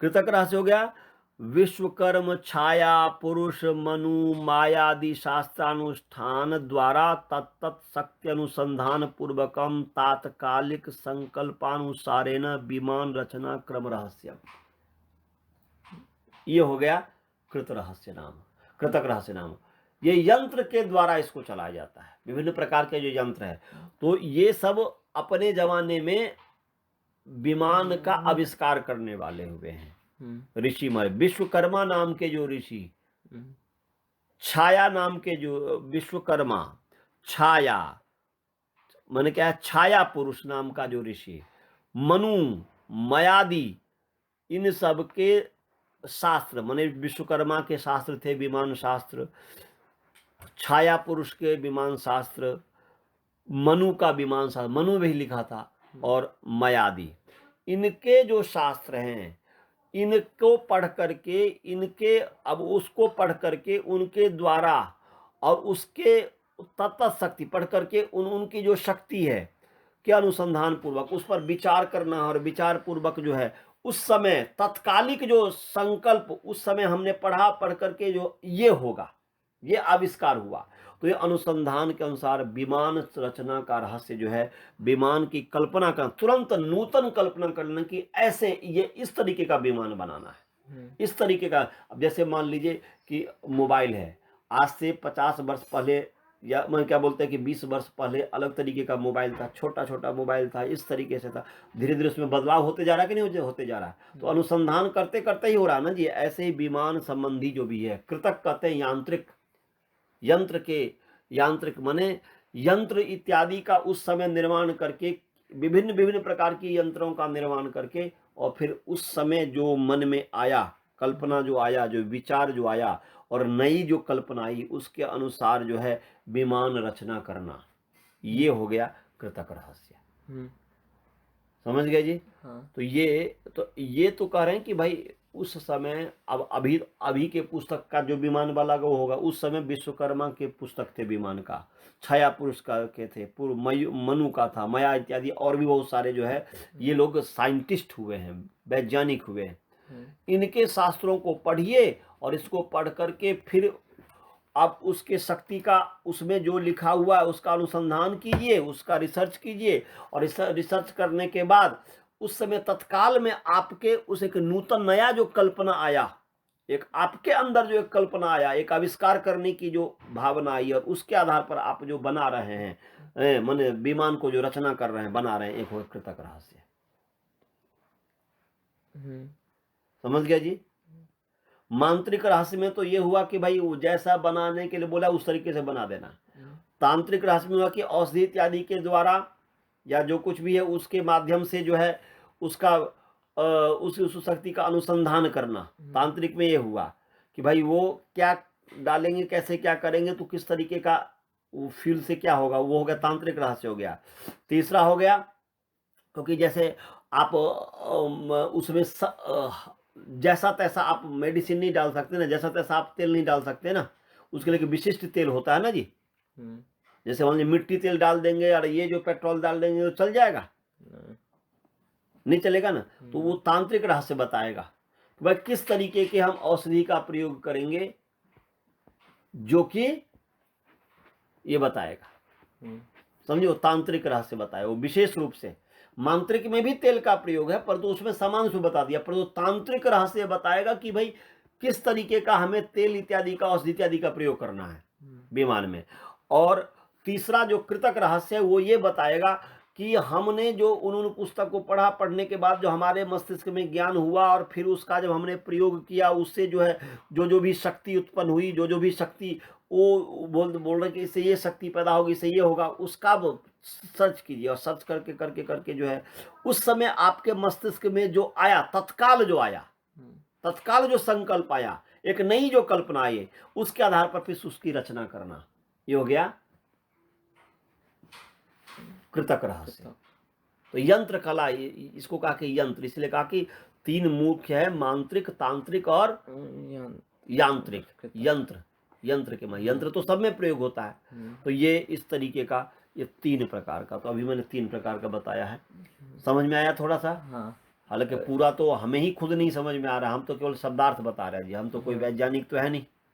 कृतक रहस्य हो गया विश्वकर्म छाया पुरुष मनु मायादि शास्त्रानुष्ठान द्वारा तत्त शक्ति अनुसंधान पूर्वकम तात्कालिक संकल्पानुसारेण विमान रचना क्रम रहस्य। ये हो गया कृत रहस्य नाम, कृतक रहस्य नाम। ये यंत्र के द्वारा इसको चलाया जाता है, विभिन्न प्रकार के जो यंत्र है। तो ये सब अपने जमाने में विमान का आविष्कार करने वाले हुए हैं ऋषि मारे। विश्वकर्मा नाम के जो ऋषि, छाया नाम के जो विश्वकर्मा, छाया माने क्या है, छाया पुरुष नाम का जो ऋषि, मनु मयादि, इन सब के शास्त्र माने विश्वकर्मा के शास्त्र थे विमान शास्त्र, छाया पुरुष के विमान शास्त्र, मनु का विमान शास्त्र, मनु भी लिखा था, और मयादि, इनके जो शास्त्र हैं इनको पढ़ करके, इनके अब उसको पढ़ करके उनके द्वारा और उसके तत्त शक्ति पढ़ करके उनकी जो शक्ति है के अनुसंधान पूर्वक उस पर विचार करना, और विचार पूर्वक जो है उस समय तत्कालिक जो संकल्प उस समय हमने पढ़ करके जो ये होगा, ये आविष्कार हुआ। तो ये अनुसंधान के अनुसार विमान रचना का रहस्य जो है, विमान की कल्पना का, तुरंत नूतन कल्पना करना कि ऐसे ये इस तरीके का विमान बनाना है, इस तरीके का। अब जैसे मान लीजिए कि मोबाइल है, आज से 50 वर्ष पहले या मैं क्या बोलते हैं कि 20 वर्ष पहले अलग तरीके का मोबाइल था, छोटा छोटा मोबाइल था, इस तरीके से था। धीरे धीरे उसमें बदलाव होते जा रहा है कि नहीं होते जा रहा है। तो अनुसंधान करते करते ही हो रहा है ना जी। ऐसे ही विमान संबंधी जो भी है, कृतक कहते हैं यांत्रिक, यंत्र के, यांत्रिक माने यंत्र इत्यादि का उस समय निर्माण करके, विभिन्न विभिन्न प्रकार की यंत्रों का निर्माण करके, और फिर उस समय जो मन में आया, कल्पना जो आया, जो विचार जो आया और नई जो कल्पना आई, उसके अनुसार जो है विमान रचना करना, ये हो गया कृतक रहस्य। समझ गए जी। हाँ। तो ये तो कह रहे हैं कि भाई उस समय, अब अभी के पुस्तक का जो विमान वाला वो होगा, उस समय विश्वकर्मा के पुस्तक थे विमान का, छाया पुरुष का के थे, मनु का था, मया इत्यादि और भी बहुत सारे जो है ये लोग साइंटिस्ट हुए हैं, वैज्ञानिक हुए हैं। इनके शास्त्रों को पढ़िए और इसको पढ़ करके फिर आप उसके शक्ति का, उसमें जो लिखा हुआ है उसका अनुसंधान कीजिए, उसका रिसर्च कीजिए, और रिसर्च करने के बाद उस समय तत्काल में आपके उस एक नूतन नया जो कल्पना आया, एक आपके अंदर जो एक कल्पना आया, एक आविष्कार करने की जो भावना आई, और उसके आधार पर आप जो बना रहे हैं, माने विमान को जो रचना कर रहे हैं, बना रहे हैं, एक हो कृतक रहस्य। समझ गया जी। मांत्रिक रहस्य में तो ये हुआ कि भाई वो जैसा बनाने के लिए बोला उस तरीके से बना देना। तांत्रिक रहस्य में हुआ कि औषधि इत्यादि के द्वारा या जो कुछ भी है उसके माध्यम से जो है उसका उस शक्ति का अनुसंधान करना। तांत्रिक में ये हुआ कि भाई वो क्या डालेंगे, कैसे क्या करेंगे, तो किस तरीके का वो फील से क्या होगा, वो हो गया तांत्रिक रहस्य हो गया। तीसरा हो गया क्योंकि जैसे आप उसमें जैसा तैसा आप मेडिसिन नहीं डाल सकते ना, जैसा तैसा आप तेल नहीं डाल सकते ना, उसके लिए एक विशिष्ट तेल होता है ना जी। जैसे मान लीजिए मिट्टी तेल डाल देंगे और ये जो पेट्रोल डाल देंगे तो चल जाएगा? नहीं चलेगा ना। तो वो तांत्रिक रहस्य बताएगा कि भाई किस तरीके के हम औषधि का प्रयोग करेंगे, जो कि ये बताएगा। समझो, तांत्रिक रहस्य बताए वो विशेष रूप से। मांत्रिक में भी तेल का प्रयोग है परंतु उसमें समान से बता दिया, परंतु तांत्रिक रहस्य बताएगा कि भाई किस तरीके का हमें तेल इत्यादि का, औषधि इत्यादि का प्रयोग करना है विमान में। और तीसरा जो कृतक रहस्य है वो ये बताएगा कि हमने जो उन्होंने पुस्तक को पढ़ा, पढ़ने के बाद जो हमारे मस्तिष्क में ज्ञान हुआ और फिर उसका जब हमने प्रयोग किया, उससे जो है जो भी शक्ति उत्पन्न हुई, जो भी शक्ति वो बोल रहे कि इससे ये शक्ति पैदा होगी, इससे ये होगा, उसका सर्च कीजिए। और सर्च करके करके करके जो है उस समय आपके मस्तिष्क में जो आया, तत्काल जो आया, तत्काल जो संकल्प आया, एक नई जो कल्पना आई, उसके आधार पर फिर उसकी रचना करना, ये हो गया कृतक रहस्य। तो यंत्र कला, इसको कहा कि यंत्र, इसलिए कहा कि तीन मुख्य है, मांत्रिक, तांत्रिक और यांत्रिक। यंत्र, यंत्र के में, यंत्र तो सब में प्रयोग होता है। तो ये इस तरीके का, ये तीन प्रकार का, तो अभी मैंने तीन प्रकार का बताया है। समझ में आया थोड़ा सा? हाँ। हालांकि पूरा तो हमें ही खुद नहीं समझ में आ रहा, हम तो केवल शब्दार्थ बता रहे हैं जी, हम तो कोई वैज्ञानिक तो है नहीं।